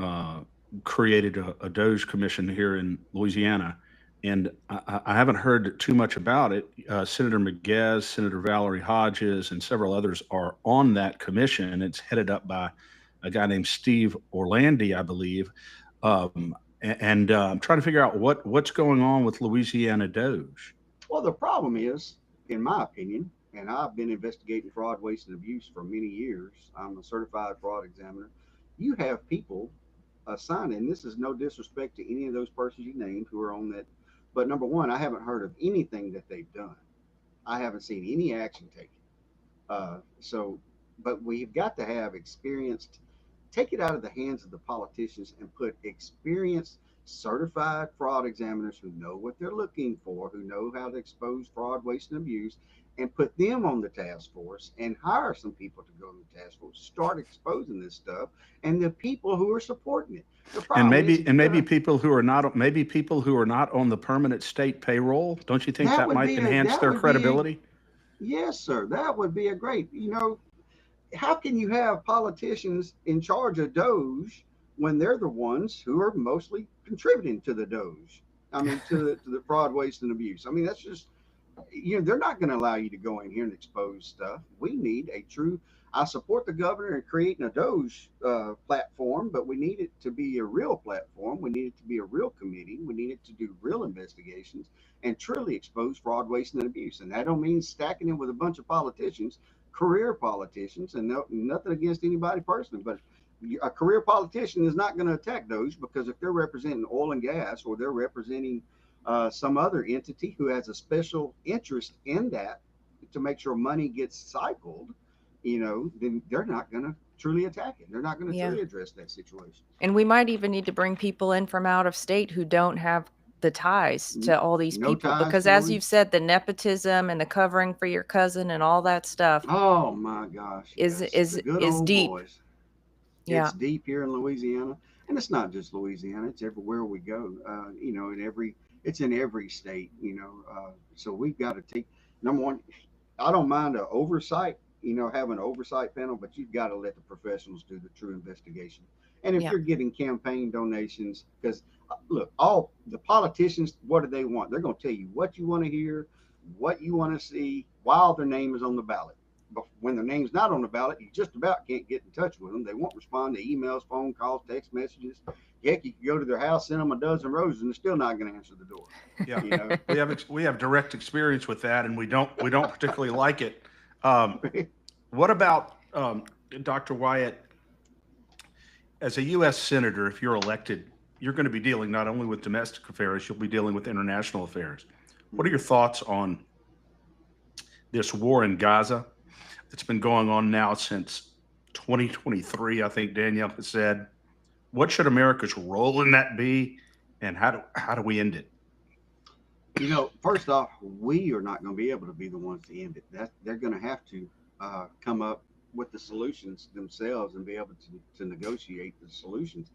created a Doge commission here in Louisiana, and I haven't heard too much about it. Senator McGuez, Senator Valerie Hodges, and several others are on that commission. It's headed up by a guy named Steve Orlandi, I believe. I'm trying to figure out what's going on with Louisiana Doge. Well, the problem is, in my opinion, and I've been investigating fraud, waste, and abuse for many years. I'm a certified fraud examiner. You have people assigned, and this is no disrespect to any of those persons you named who are on that. But number one, I haven't heard of anything that they've done. I haven't seen any action taken. But we've got to have experienced, take it out of the hands of the politicians and put experienced, certified fraud examiners who know what they're looking for, who know how to expose fraud, waste, and abuse, and put them on the task force and hire some people to go to the task force, start exposing this stuff, and the people who are supporting it. And maybe people who are not on the permanent state payroll. Don't you think that might enhance their credibility? Yes, sir. That would be a great, how can you have politicians in charge of Doge when they're the ones who are mostly contributing to the Doge? I mean, to the fraud, waste, and abuse. I mean, that's just, they're not going to allow you to go in here and expose stuff. We need I support the governor in creating a Doge platform, but we need it to be a real platform. We need it to be a real committee. We need it to do real investigations and truly expose fraud, waste, and abuse. And that don't mean stacking it with a bunch of politicians, career politicians, and nothing against anybody personally, but a career politician is not going to attack Doge, because if they're representing oil and gas, or they're representing some other entity who has a special interest in that to make sure money gets cycled, then they're not going to truly attack it. They're not going to truly address that situation. And we might even need to bring people in from out of state who don't have the ties to all these No people, ties because to as them. you've said, the nepotism and the covering for your cousin and all that stuff Oh my gosh, is yes. is The good is old deep. boys. Yeah. It's deep here in Louisiana, and it's not just Louisiana. It's everywhere we go. It's in every state. So we've got to take number one. I don't mind an oversight. Having an oversight panel, but you've got to let the professionals do the true investigation. And if Yeah. you're getting campaign donations, because look, all the politicians, what do they want? They're going to tell you what you want to hear, what you want to see, while their name is on the ballot. But when their name's not on the ballot, you just about can't get in touch with them. They won't respond to emails, phone calls, text messages. Heck, you can go to their house, send them a dozen roses, and they're still not going to answer the door. Yeah, we have direct experience with that, and we don't particularly like it. What about Dr. Wyatt? As a U.S. senator, if you're elected, you're going to be dealing not only with domestic affairs, you'll be dealing with international affairs. What are your thoughts on this war in Gaza that's been going on now since 2023? I think Danielle has said. What should America's role in that be, and how do we end it? First off, we are not going to be able to be the ones to end it. They're going to have to come up with the solutions themselves and be able to negotiate the solutions.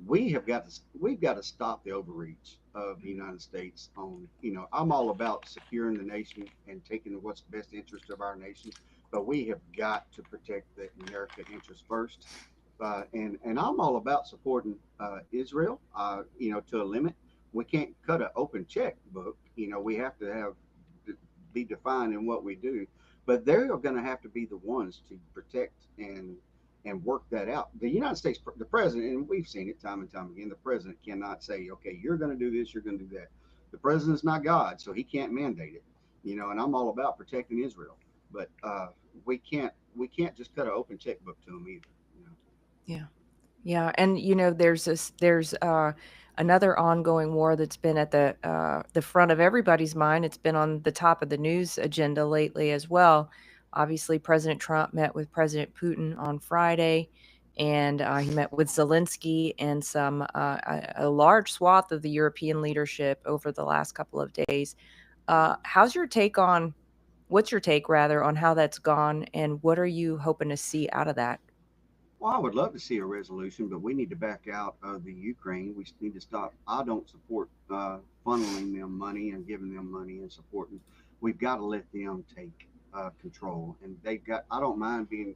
We've got to stop the overreach of the United States on. I'm all about securing the nation and taking what's best interest of our nation, but we have got to protect the American interest first. And I'm all about supporting Israel. To a limit. We can't cut an open checkbook. We have to be defined in what we do. But they're going to have to be the ones to protect and work that out. The United States, the president, and we've seen it time and time again. The president cannot say, "Okay, you're going to do this, you're going to do that." The president's not God, so he can't mandate it. And I'm all about protecting Israel, but we can't just cut an open checkbook to them either. Yeah. Yeah. And there's another ongoing war that's been at the front of everybody's mind. It's been on the top of the news agenda lately as well. Obviously, President Trump met with President Putin on Friday, and he met with Zelensky and a large swath of the European leadership over the last couple of days. What's your take rather on how that's gone, and what are you hoping to see out of that? Well, I would love to see a resolution, but we need to back out of the Ukraine. We need to stop. I don't support funneling them money and giving them money and supporting. We've got to let them take control. And they've got, I don't mind being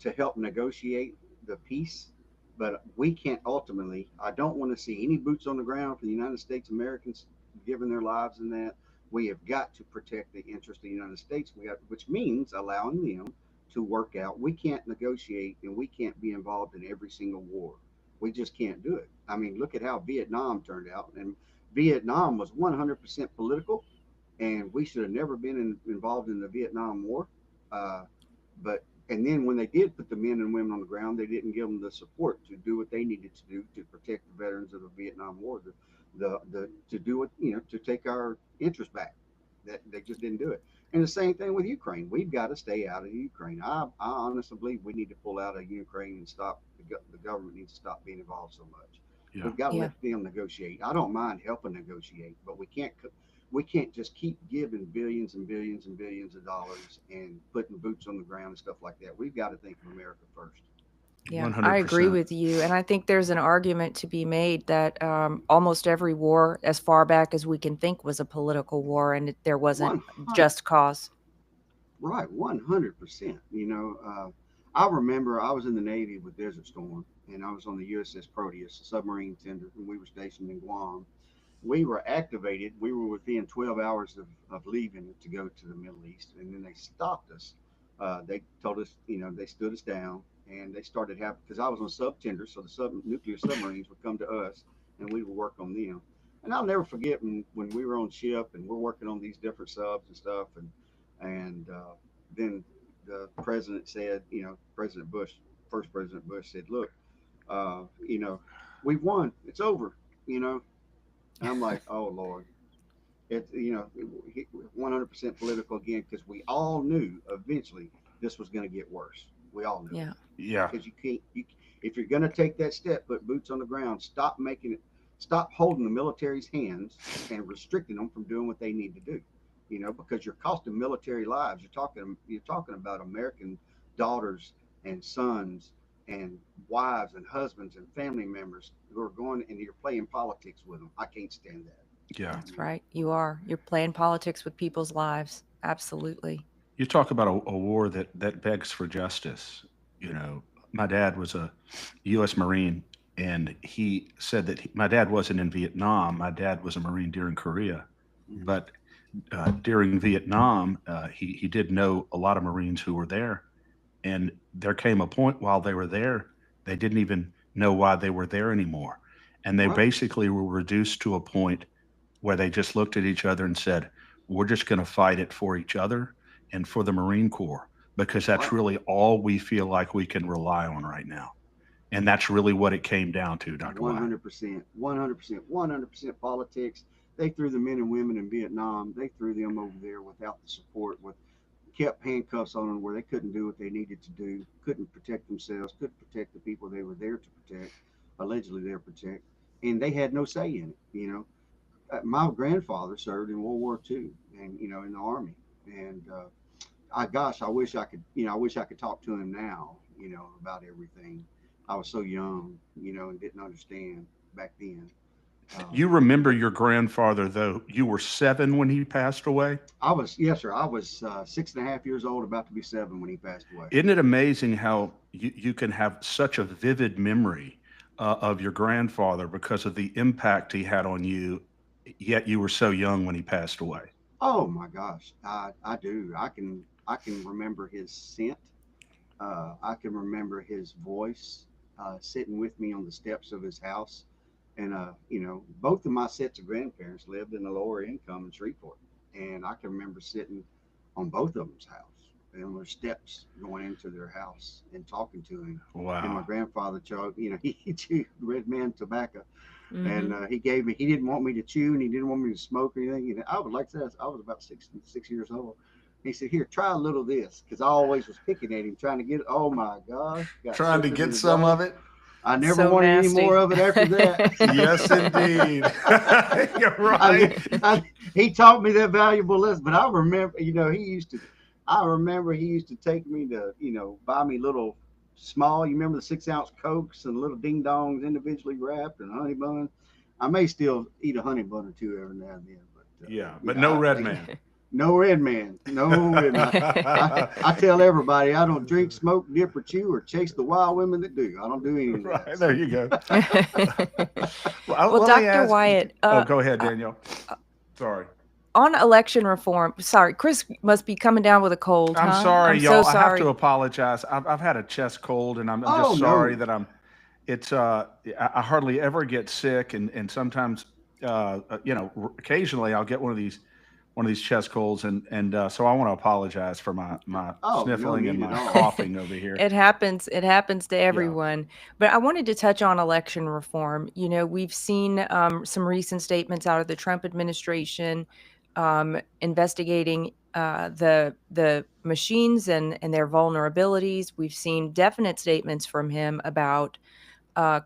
to help negotiate the peace, but we can't ultimately, I don't want to see any boots on the ground for the United States Americans giving their lives in that. We have got to protect the interest of the United States, which means allowing them to work out. We can't negotiate and we can't be involved in every single war. We just can't do it. I mean, look at how Vietnam turned out. And Vietnam was 100% political, and we should have never been involved in the Vietnam War. Uh, and then when they did put the men and women on the ground, they didn't give them the support to do what they needed to do to protect the veterans of the Vietnam War, to do it, to take our interest back. That they just didn't do it. And the same thing with Ukraine. We've got to stay out of Ukraine. I honestly believe we need to pull out of Ukraine and stop. The government needs to stop being involved so much. Yeah. We've got to Yeah. let them negotiate. I don't mind helping negotiate, but we can't just keep giving billions and billions and billions of dollars and putting boots on the ground and stuff like that. We've got to think of America first. Yeah, 100%. I agree with you. And I think there's an argument to be made that almost every war, as far back as we can think, was a political war, and there wasn't 100 just cause. Right, 100%. I remember I was in the Navy with Desert Storm, and I was on the USS Proteus, a submarine tender, and we were stationed in Guam. We were activated. We were within 12 hours of leaving to go to the Middle East, and then they stopped us. They told us, they stood us down, and they started having, because I was on sub tender, so the nuclear submarines would come to us, and we would work on them. And I'll never forget when we were on ship and we're working on these different subs and stuff, and then the president said, President Bush, first President Bush said, "Look, uh, you know, we've won. It's over." And I'm like, "Oh Lord." It's 100% political again, because we all knew eventually this was going to get worse. We all knew. Yeah. Yeah. Because you can't, if you're going to take that step, put boots on the ground. Stop making it. stop holding the military's hands and restricting them from doing what they need to do. Because you're costing military lives. You're talking about American daughters and sons and wives and husbands and family members who are going and you're playing politics with them. I can't stand that. Yeah. That's right. You are. You're playing politics with people's lives. Absolutely. You talk about a war that begs for justice. You know, my dad was a U.S. Marine, and he said that my dad wasn't in Vietnam. My dad was a Marine during Korea, Mhm. but during Vietnam, he did know a lot of Marines who were there, and there came a point while they were there, they didn't even know why they were there anymore, and they Right. basically were reduced to a point where they just looked at each other and said, "We're just going to fight it for each other and for the Marine Corps because that's Right. really all we feel like we can rely on right now." And that's really what it came down to, Dr. Wyatt. 100%, 100%, 100% politics. They threw the men and women in Vietnam. They threw them over there without the support, with kept handcuffs on them where they couldn't do what they needed to do, couldn't protect themselves, couldn't protect the people they were there to protect, allegedly there to protect, and they had no say in it. My grandfather served in World War II, and in the army, and I wish I could, I wish I could talk to him now, about everything. I was so young, and didn't understand back then. You Um, remember your grandfather, though. You were 7 when he passed away. yes, sir. I was 6.5 years old, about to be 7 when he passed away. Isn't it amazing how you can have such a vivid memory of your grandfather because of the impact he had on you, yet you were so young when he passed away? Oh my gosh, I do. I can remember his scent. I can remember his voice sitting with me on the steps of his house. And both of my sets of grandparents lived in the lower income in Shreveport, and I can remember sitting on both of them's house and on their steps going into their house and talking to him. And my Wow. grandfather chewed, he chewed red man tobacco, and Hmm. he gave me. He didn't want me to chew, and he didn't want me to smoke or anything. I was like that. I was about 6 years old. He said, "Here, try a little of this," because I always was picking at him, trying to get it. Oh my gosh, got Trying to sicker than get a some dog. of it? I never So wanted any more nasty. of it after that. Yes, indeed. You're I, right. I, he taught me that valuable lesson. But I remember, he used to. I remember he used to take me to, buy me little small. You remember the 6-ounce cokes and little ding dongs individually wrapped and honey buns. I may still eat a honey bun or two every now and then, but Yeah, but no red like man. no red man, no red man. I tell everybody I don't drink, smoke, dip, or chew, or chase the wild women that do. I don't do any of that. Right, there So you go. Well, Let me Dr. ask. Wyatt, Oh, go ahead, uh, Danielle. Sorry. on election reform, sorry, Chris must be coming down with a cold, I'm huh? sorry, I'm so y'all. I have to sorry. apologize. I've had a chest cold, and I'm oh just sorry no, that it's, I hardly ever get sick, and sometimes, occasionally I'll get one of these chest colds, and so I want to apologize for my oh no sniffling and need at my all. coughing over here. It happens. It happens to Yeah. everyone. But I wanted to touch on election reform. We've seen some recent statements out of the Trump administration investigating the machines and their vulnerabilities. We've seen definite statements from him about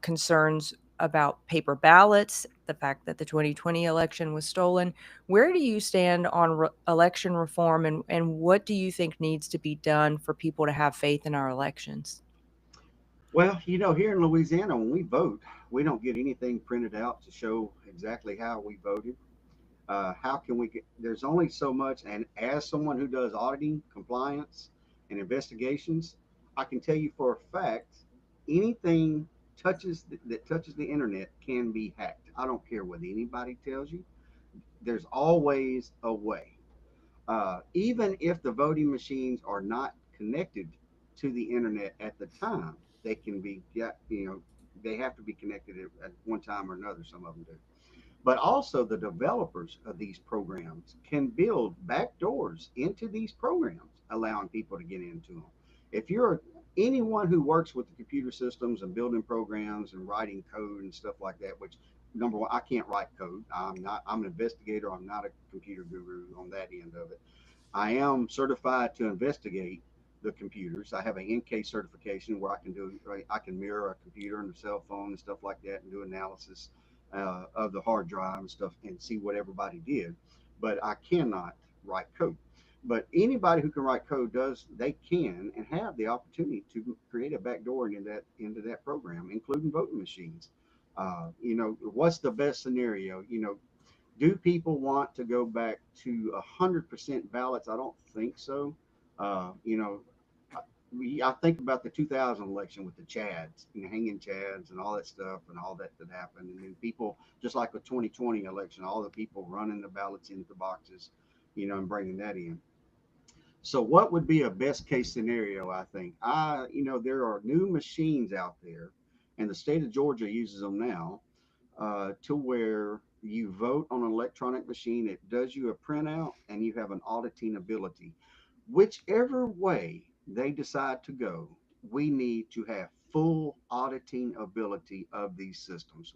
concerns about paper ballots, the fact that the 2020 election was stolen. Where do you stand on election reform, and what do you think needs to be done for people to have faith in our elections? Well, here in Louisiana, when we vote, we don't get anything printed out to show exactly how we voted. How can we get? There's only so much, and as someone who does auditing, compliance, and investigations, I can tell you for a fact, anything that touches the internet can be hacked. I don't care what anybody tells you. There's always a way. Even if the voting machines are not connected to the internet at the time, they can be, yeah, they have to be connected at one time or another. Some of them do. But also, the developers of these programs can build back doors into these programs, allowing people to get into them. If you're anyone who works with the computer systems and building programs and writing code and stuff like that, which number one, I can't write code. I'm an investigator. I'm not a computer guru on that end of it. I am certified to investigate the computers. I have an NK certification where I can mirror a computer and a cell phone and stuff like that and do analysis of the hard drive and stuff and see what everybody did. But I cannot write code. But anybody who can write code they can and have the opportunity to create a backdoor into that program, including voting machines. What's the best scenario? Do people want to go back to 100% ballots? I don't think so. Uh, you know, I think about the 2000 election with the Chads, hanging Chads and all that stuff and all that happened. And then people, just like the 2020 election, all the people running the ballots into the boxes, and bringing that in. So what would be a best case scenario? I think there are new machines out there, and the state of Georgia uses them now, to where you vote on an electronic machine. It does you a printout, and you have an auditing ability. Whichever way they decide to go, we need to have full auditing ability of these systems.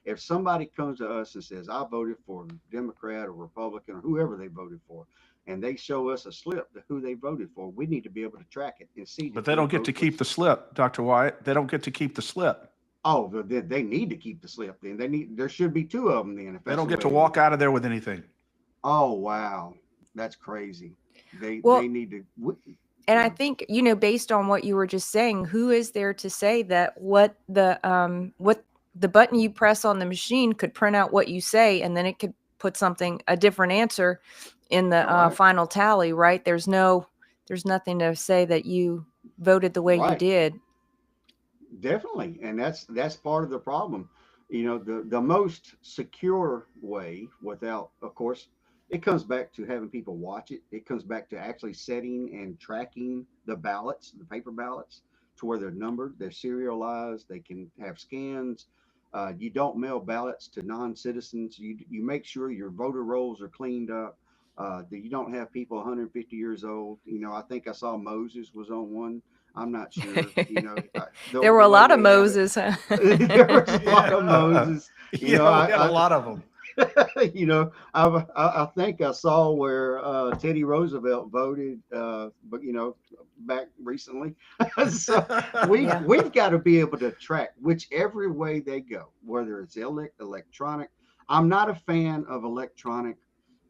If somebody comes to us and says, I voted for Democrat or Republican or whoever they voted for, and they show us a slip to who they voted for, we need to be able to track it and see. But they don't get to keep the slip, Dr. Wyatt. They don't get to keep the slip. Oh, they need to keep the slip. Then there should be two of them. Then they don't get to walk out of there with anything. Oh wow, that's crazy. They need to. And I think, based on what you were just saying, who is there to say that what the button you press on the machine could print out what you say, and then it could put a different answer in the final tally, right? There's nothing to say that you voted the way you did. Definitely. And that's part of the problem. The most secure way, without, of course, it comes back to having people watch it. It comes back to actually setting and tracking the ballots, the paper ballots, to where they're numbered, they're serialized, they can have scans. You don't mail ballots to non-citizens. You make sure your voter rolls are cleaned up. That you don't have people 150 years old. I think I saw Moses was on one. I'm not sure. There were a lot of Moses. Huh? There was a lot of Moses. We got a lot of them. I think I saw where Teddy Roosevelt voted, but back recently. So we've got to be able to track whichever way they go, whether it's electronic. I'm not a fan of electronic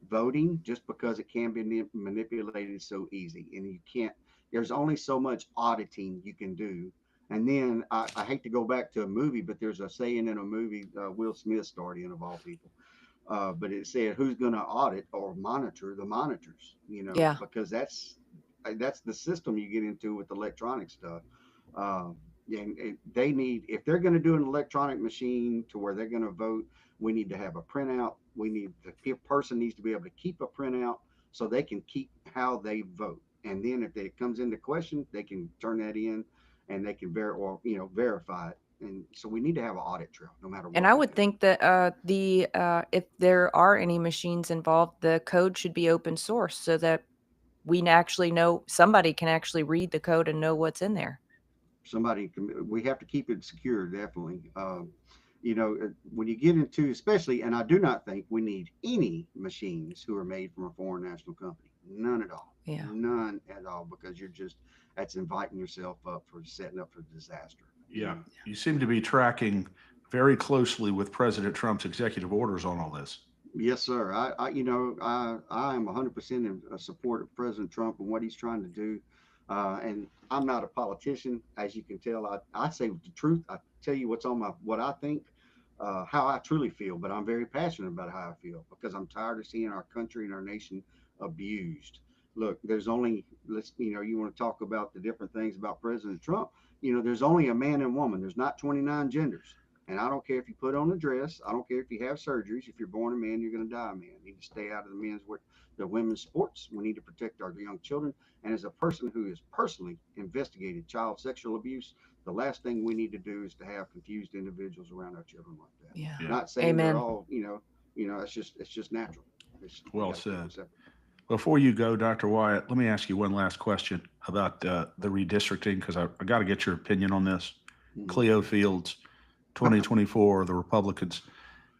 voting just because it can be manipulated so easy, and you can't. There's only so much auditing you can do. And then I hate to go back to a movie, but there's a saying in a movie, Will Smith starred in, of all people. But it said, "Who's going to audit or monitor the monitors?" Because that's the system you get into with electronic stuff. And they need, if they're going to do an electronic machine to where they're going to vote, we need to have a printout. The person needs to be able to keep a printout so they can keep how they vote. And then if it comes into question, they can turn that in and they can verify it. And so we need to have an audit trail no matter what. And I would think that if there are any machines involved, the code should be open source so that we actually know, somebody can actually read the code and know what's in there. We have to keep it secure, definitely. When you get into, especially, and I do not think we need any machines who are made from a foreign national company. None at all. Yeah. None at all, because that's inviting yourself up for setting up for disaster. Yeah. You seem to be tracking very closely with President Trump's executive orders on all this. Yes, sir. I am 100% in support of President Trump and what he's trying to do. And I'm not a politician, as you can tell. I say the truth. I tell you what I think, how I truly feel. But I'm very passionate about how I feel, because I'm tired of seeing our country and our nation abused. Look, there's only, you want to talk about the different things about President Trump. There's only a man and woman. There's not 29 genders. And I don't care if you put on a dress. I don't care if you have surgeries. If you're born a man, you're going to die a man. You need to stay out of the women's sports. We need to protect our young children. And as a person who has personally investigated child sexual abuse, the last thing we need to do is to have confused individuals around our children like that. Yeah. Not saying Amen. They're all, it's just natural. Well said. Before you go, Dr. Wyatt, let me ask you one last question about the redistricting, because I got to get your opinion on this. Mm-hmm. Cleo Fields, 2024, the Republicans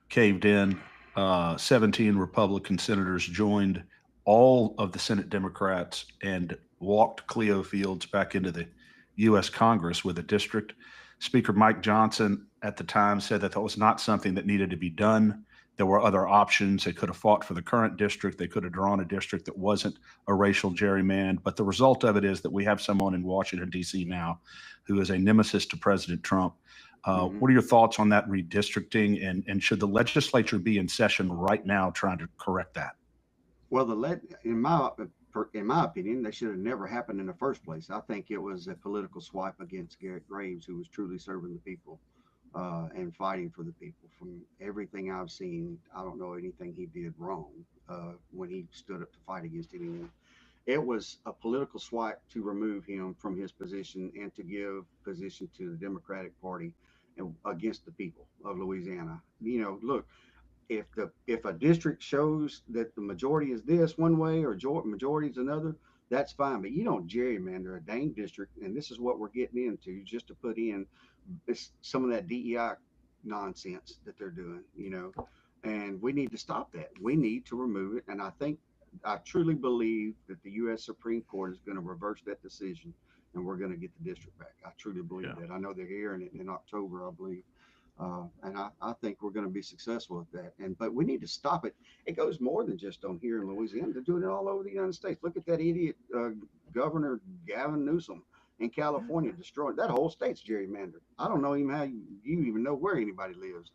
caved in. 17 Republican senators joined all of the Senate Democrats and walked Cleo Fields back into the U.S. Congress with a district. Speaker Mike Johnson at the time said that was not something that needed to be done. There were other options. They could have fought for the current district. They could have drawn a district that wasn't a racial gerrymander. But the result of it is that we have someone in Washington, D.C. now who is a nemesis to President Trump. What are your thoughts on that redistricting, and should the legislature be in session right now trying to correct that? Well, in my opinion, they should have never happened in the first place. I think it was a political swipe against Garrett Graves, who was truly serving the people and fighting for the people. From everything I've seen, I don't know anything he did wrong when he stood up to fight against anyone. It was a political swipe to remove him from his position and to give position to the Democratic Party and against the people of Louisiana. Look, if a district shows that the majority is this one way or majority is another, that's fine. But you don't gerrymander a dang district, and this is what we're getting into, just to put in some of that DEI nonsense that they're doing. And we need to stop that. We need to remove it, and I truly believe that the U.S. Supreme Court is going to reverse that decision, and we're going to get the district back. I truly believe that. I know they're hearing it in October, I believe. And I think we're going to be successful at that. But we need to stop it. It goes more than just on here in Louisiana. They're doing it all over the United States. Look at that idiot Governor Gavin Newsom in California destroying that whole state's gerrymandered. I don't know even how you even know where anybody lives.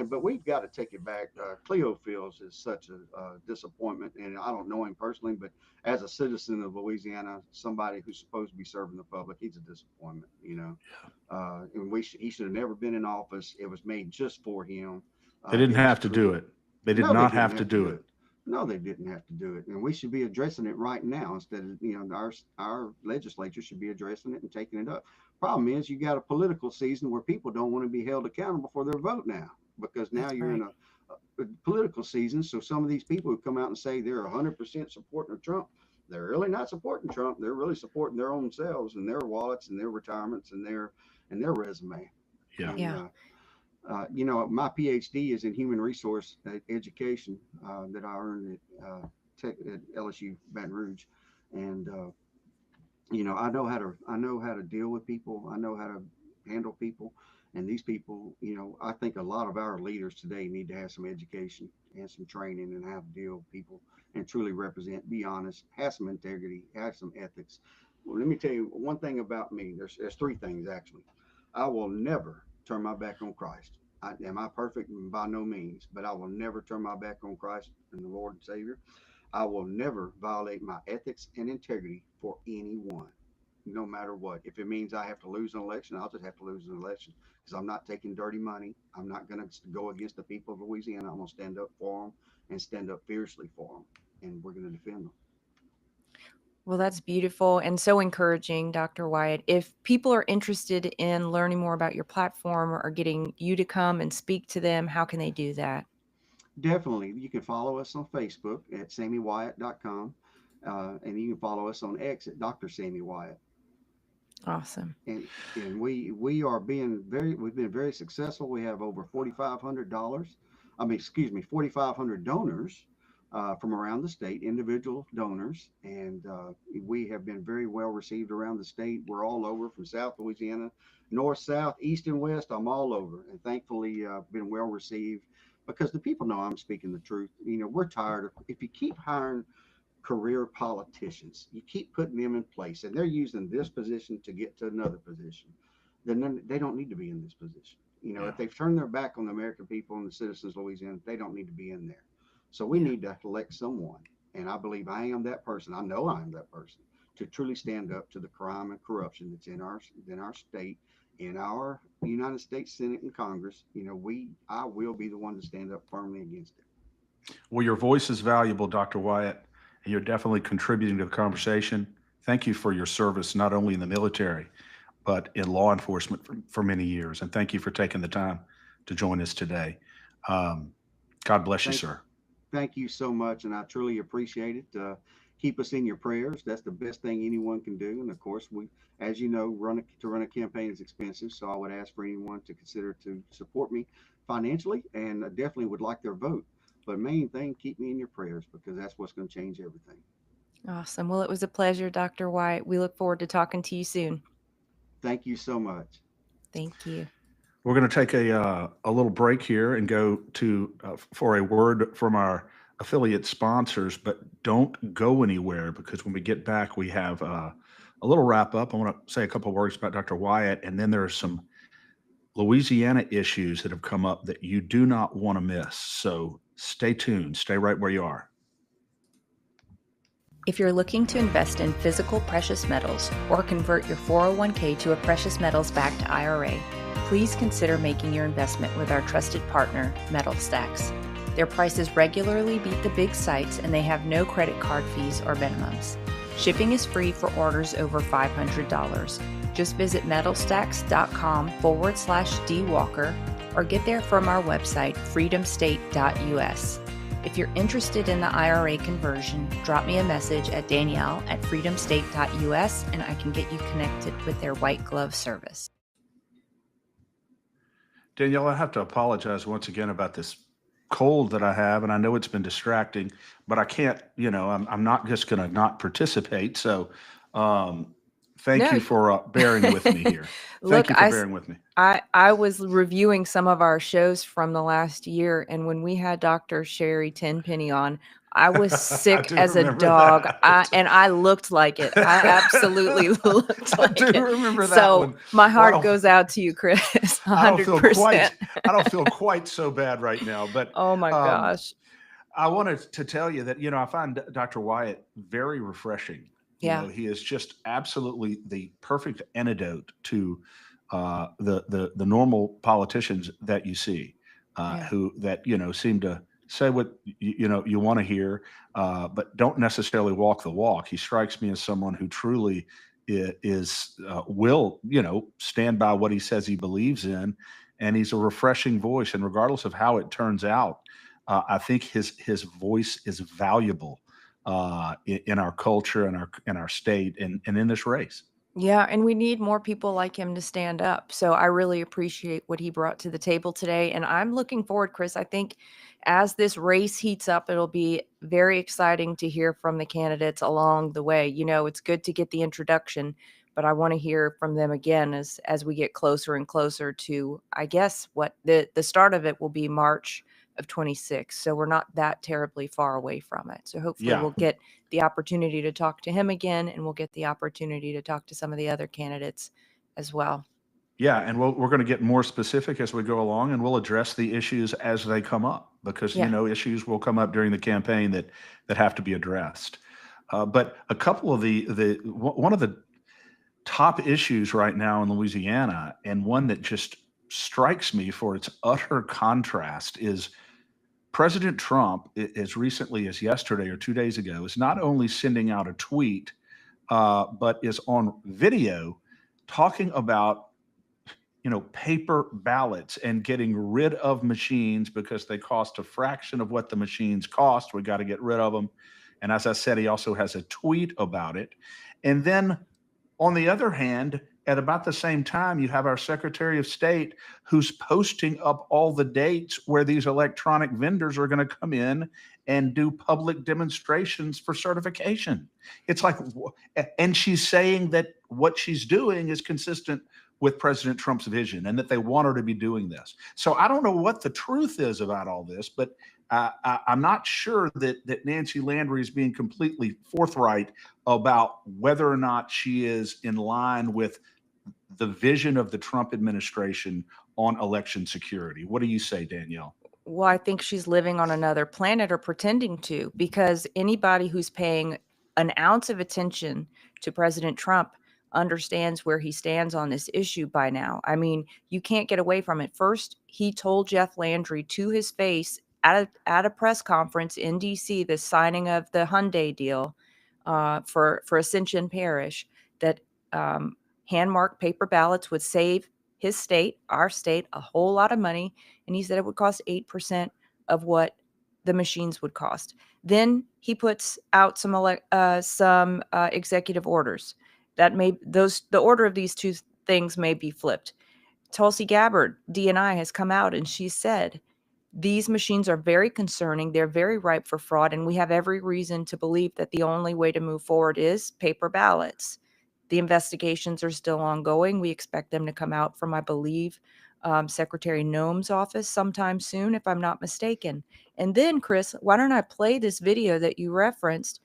But we've got to take it back. Cleo Fields is such a disappointment, and I don't know him personally, but as a citizen of Louisiana, somebody who's supposed to be serving the public, he's a disappointment. And he should have never been in office. It was made just for him. They didn't have to do it. They did not have to do it. No, they didn't have to do it, and we should be addressing it right now instead of our legislature should be addressing it and taking it up. Problem is, you got a political season where people don't want to be held accountable for their vote now. Because now you're in a political season. So some of these people who come out and say they're 100% supporting Trump, they're really not supporting Trump. They're really supporting their own selves and their wallets and their retirements and their resume. Yeah. And, my PhD is in human resource education that I earned at LSU Baton Rouge. And, I know how to deal with people. I know how to handle people. And these people, I think a lot of our leaders today need to have some education and some training and how to deal with people and truly represent, be honest, have some integrity, have some ethics. Well, let me tell you one thing about me. There's three things, actually. I will never turn my back on Christ. Am I perfect? By no means, but I will never turn my back on Christ and the Lord and Savior. I will never violate my ethics and integrity for anyone, no matter what. If it means I have to lose an election, I'll just have to lose an election, because I'm not taking dirty money. I'm not going to go against the people of Louisiana. I'm going to stand up for them and stand up fiercely for them, and we're going to defend them. Well, that's beautiful and so encouraging, Dr. Wyatt. If people are interested in learning more about your platform or getting you to come and speak to them, how can they do that? Definitely. You can follow us on Facebook at SammyWyatt.com, and you can follow us on X at Dr. Sammy Wyatt. Awesome. And we've been very successful. We have over $4,500 donors from around the state, individual donors, and we have been very well received around the state. We're all over, from South Louisiana, north, south, east, and west. I'm all over, and thankfully been well received, because the people know I'm speaking the truth. We're tired of, if you keep hiring career politicians, you keep putting them in place, and they're using this position to get to another position, then they don't need to be in this position. If they've turned their back on the American people and the citizens of Louisiana, they don't need to be in there. So we need to elect someone, and I believe I am that person. I know I am that person, to truly stand up to the crime and corruption that's in our state, in our United States Senate and Congress. I will be the one to stand up firmly against it. Well, your voice is valuable, Dr. Wyatt, and you're definitely contributing to the conversation. Thank you for your service, not only in the military, but in law enforcement for many years. And thank you for taking the time to join us today. God bless you, sir. Thank you so much, and I truly appreciate it. Keep us in your prayers. That's the best thing anyone can do. And of course, we, as you know, to run a campaign is expensive. So I would ask for anyone to consider to support me financially, and I definitely would like their vote. But main thing, keep me in your prayers, because that's what's going to change everything. Awesome. Well, it was a pleasure, Dr. Wyatt. We look forward to talking to you soon. Thank you so much. Thank you. We're going to take a little break here and go to for a word from our affiliate sponsors, but don't go anywhere, because when we get back, we have a little wrap up. I want to say a couple of words about Dr. Wyatt, and then there are some Louisiana issues that have come up that you do not want to miss. So stay tuned. Stay right where you are. If you're looking to invest in physical precious metals or convert your 401k to a precious metals backed IRA, please consider making your investment with our trusted partner, MetalStacks. Their prices regularly beat the big sites, and they have no credit card fees or minimums. Shipping is free for orders over $500. Just visit metalstacks.com/dwalker or get there from our website, freedomstate.us. If you're interested in the IRA conversion, drop me a message at Danielle@freedomstate.us and I can get you connected with their white glove service. Danielle, I have to apologize once again about this cold that I have, and I know it's been distracting, but I can't, I'm not just going to not participate. So thank No. you for bearing with me here. Look, Thank you for bearing with me. I was reviewing some of our shows from the last year, and when we had Dr. Sherry Tenpenny on, I was sick do as a remember dog. that. And I looked like it. I absolutely looked I like do it. remember that So one. my heart Wow. goes out to you, Chris. I don't 100%. feel quite so bad right now, but Oh my gosh. I wanted to tell you that, I find Dr. Wyatt very refreshing. Yeah. He is just absolutely the perfect antidote to the normal politicians that you see, who seem to say what you want to hear, but don't necessarily walk the walk. He strikes me as someone who truly will stand by what he says he believes in, and he's a refreshing voice. And regardless of how it turns out, I think his voice is valuable in our culture and our state and in this race. Yeah, and we need more people like him to stand up. So I really appreciate what he brought to the table today. And I'm looking forward, Chris. I think as this race heats up, it'll be very exciting to hear from the candidates along the way. It's good to get the introduction, but I want to hear from them again as we get closer and closer to, I guess, what the start of it will be March of 26. So we're not that terribly far away from it. So hopefully Yeah. we'll get the opportunity to talk to him again, and we'll get the opportunity to talk to some of the other candidates as well. Yeah, and we're going to get more specific as we go along, and we'll address the issues as they come up, because Yeah. issues will come up during the campaign that have to be addressed. But a couple of one of the top issues right now in Louisiana, and one that just strikes me for its utter contrast, is President Trump, as recently as yesterday or 2 days ago, is not only sending out a tweet, but is on video talking about paper ballots and getting rid of machines because they cost a fraction of what the machines cost. We got to get rid of them. And as I said, he also has a tweet about it. And then on the other hand, at about the same time, you have our Secretary of State who's posting up all the dates where these electronic vendors are going to come in and do public demonstrations for certification. It's like, and she's saying that what she's doing is consistent with President Trump's vision and that they want her to be doing this. So I don't know what the truth is about all this, but I'm not sure that Nancy Landry is being completely forthright about whether or not she is in line with the vision of the Trump administration on election security. What do you say, Danielle? Well, I think she's living on another planet, or pretending to, because anybody who's paying an ounce of attention to President Trump understands where he stands on this issue by now. I mean, you can't get away from it. First, he told Jeff Landry to his face at a press conference in DC, the signing of the Hyundai deal for Ascension Parish, that hand-marked paper ballots would save his state, our state, a whole lot of money. And he said it would cost 8% of what the machines would cost. Then he puts out some executive orders that the order of these two things may be flipped. Tulsi Gabbard, DNI, has come out and she said, these machines are very concerning. They're very ripe for fraud. And we have every reason to believe that the only way to move forward is paper ballots. The investigations are still ongoing. We expect them to come out from, I believe, Secretary Noem's office sometime soon, if I'm not mistaken. And then, Chris, why don't I play this video that you referenced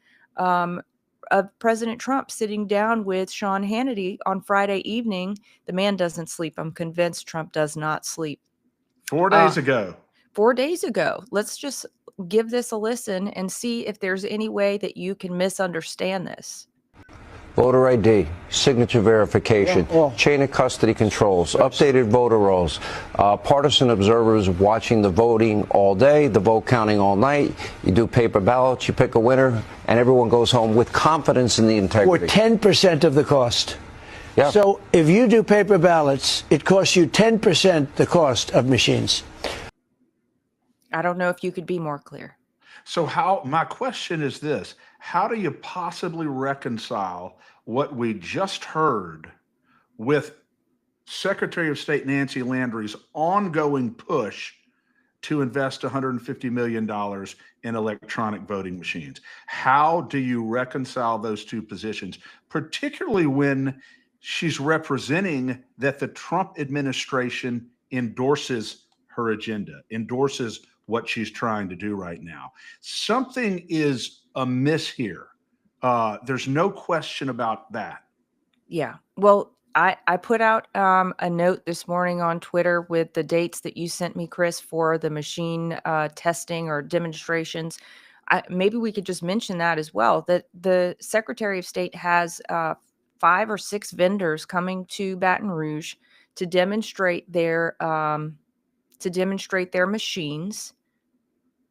of President Trump sitting down with Sean Hannity on Friday evening. The man doesn't sleep. I'm convinced Trump does not sleep. 4 days ago. 4 days ago. Let's just give this a listen and see if there's any way that you can misunderstand this. Voter ID, signature verification, chain of custody controls, updated voter rolls, partisan observers watching the voting all day, the vote counting all night. You do paper ballots, you pick a winner, and everyone goes home with confidence in the integrity. For 10% of the cost. Yeah. So if you do paper ballots, it costs you 10% the cost of machines. I don't know if you could be more clear. So my question is this, how do you possibly reconcile what we just heard with Secretary of State Nancy Landry's ongoing push to invest $150 million in electronic voting machines? How do you reconcile those two positions, particularly when she's representing that the Trump administration endorses her agenda, endorses what she's trying to do right now? Something is amiss here. There's no question about that. Yeah. Well, I put out a note this morning on Twitter with the dates that you sent me, Chris, for the machine testing or demonstrations. Maybe we could just mention that as well, that the Secretary of State has 5 or 6 vendors coming to Baton Rouge to demonstrate their machines.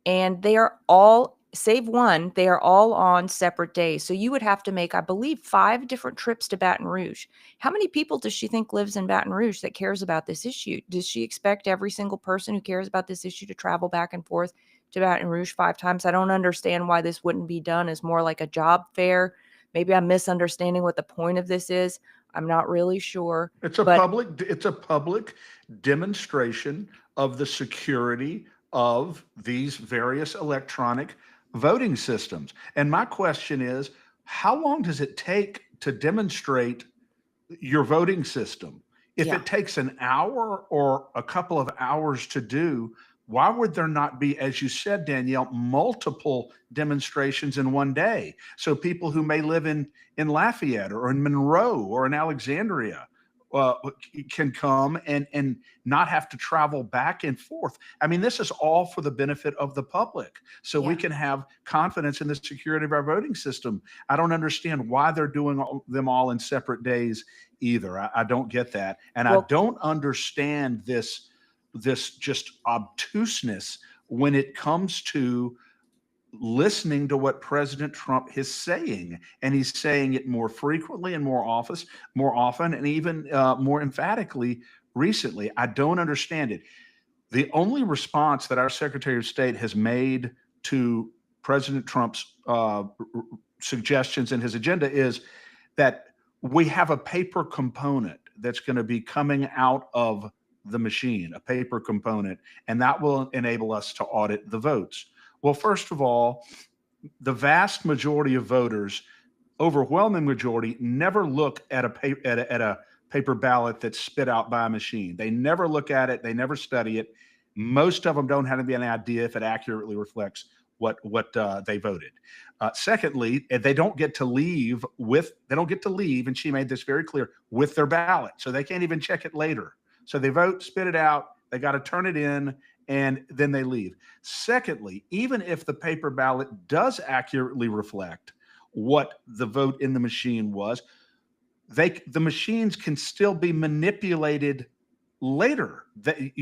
And they are all, save one, they are all on separate days. So you would have to make, I believe, 5 different trips to Baton Rouge. How many people does she think lives in Baton Rouge that cares about this issue? Does she expect every single person who cares about this issue to travel back and forth to Baton Rouge 5 times? I don't understand why this wouldn't be done as more like a job fair. Maybe I'm misunderstanding what the point of this is. I'm not really sure. It's a public demonstration of the security of these various electronic voting systems. And my question is, how long does it take to demonstrate your voting system? If it takes an hour or a couple of hours to do, why would there not be, as you said, Danielle, multiple demonstrations in one day? So people who may live in Lafayette or in Monroe or in Alexandria can come and not have to travel back and forth. I mean, this is all for the benefit of the public, so we can have confidence in the security of our voting system. I don't understand why they're doing them all in separate days either. I don't get that. And I don't understand this just obtuseness when it comes to listening to what President Trump is saying, and he's saying it more frequently and more often, and even more emphatically recently. I don't understand it. The only response that our Secretary of State has made to President Trump's suggestions in his agenda is that we have a paper component that's going to be coming out of the machine, a paper component, and that will enable us to audit the votes. Well, first of all, the vast majority of voters, overwhelming majority, never look at a paper ballot that's spit out by a machine. They never look at it. They never study it. Most of them don't have any idea if it accurately reflects what they voted. Secondly, they don't get to leave, and she made this very clear, with their ballot. So they can't even check it later. So they vote, spit it out. They got to turn it in, and then they leave. Secondly, even if the paper ballot does accurately reflect what the vote in the machine was, the machines can still be manipulated later. The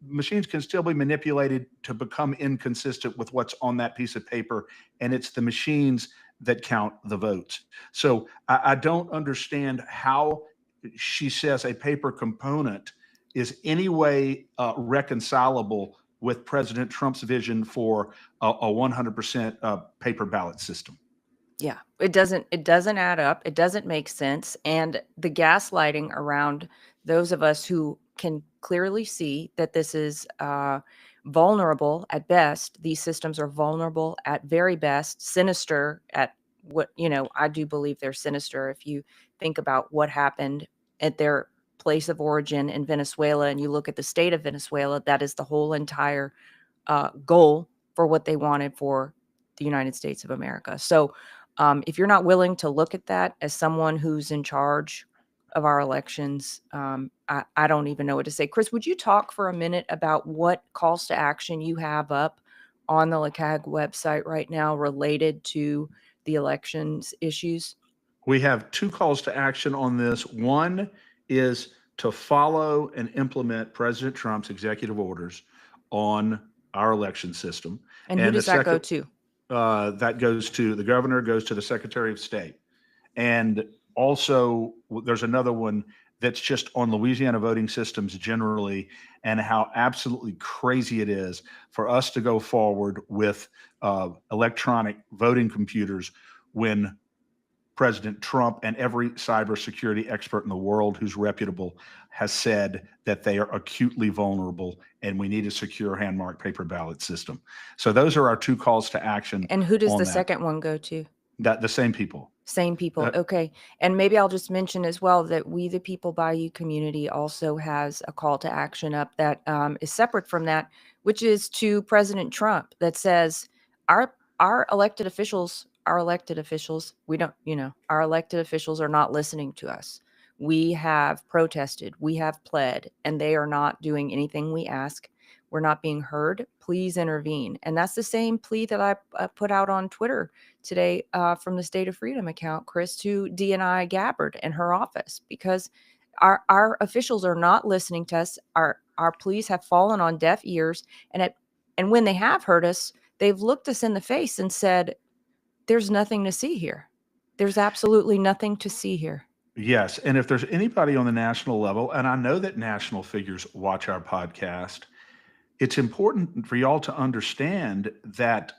machines can still be manipulated to become inconsistent with what's on that piece of paper, and it's the machines that count the votes. So I don't understand how she says a paper component is any way reconcilable with President Trump's vision for a 100% paper ballot system. Yeah, it doesn't add up. It doesn't make sense. And the gaslighting around those of us who can clearly see that this is vulnerable at best. These systems are vulnerable at very best, sinister at what, I do believe they're sinister. If you think about what happened at their place of origin in Venezuela, and you look at the state of Venezuela, that is the whole entire goal for what they wanted for the United States of America. So if you're not willing to look at that as someone who's in charge of our elections, I don't even know what to say. Chris, would you talk for a minute about what calls to action you have up on the LCAG website right now related to the elections issues? We have two calls to action on this. One is to follow and implement President Trump's executive orders on our election system. And who does that go to? That goes to the governor, goes to the Secretary of State. And also, there's another one that's just on Louisiana voting systems generally, and how absolutely crazy it is for us to go forward with electronic voting computers when President Trump and every cybersecurity expert in the world who's reputable has said that they are acutely vulnerable and we need a secure hand-marked paper ballot system. So those are our two calls to action. And who does on the that. second one go to? The same people. Same people. Okay. And maybe I'll just mention as well that We the People Bayou community also has a call to action up that is separate from that, which is to President Trump, that says our elected officials, our elected officials are not listening to us. We have protested, we have pled, and they are not doing anything we ask. We're not being heard. Please intervene. And that's the same plea that I put out on Twitter today from the State of Freedom account, Chris, to DNI Gabbard and her office, because our officials are not listening to us. Our pleas have fallen on deaf ears. And when they have heard us, they've looked us in the face and said, there's nothing to see here. There's absolutely nothing to see here. Yes. And if there's anybody on the national level, and I know that national figures watch our podcast, it's important for y'all to understand that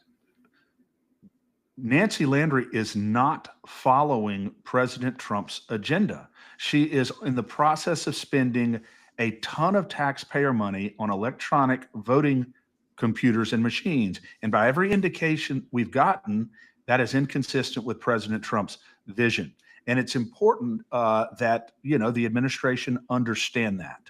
Nancy Landry is not following President Trump's agenda. She is in the process of spending a ton of taxpayer money on electronic voting computers and machines. And by every indication we've gotten, that is inconsistent with President Trump's vision. And it's important that, the administration understand that.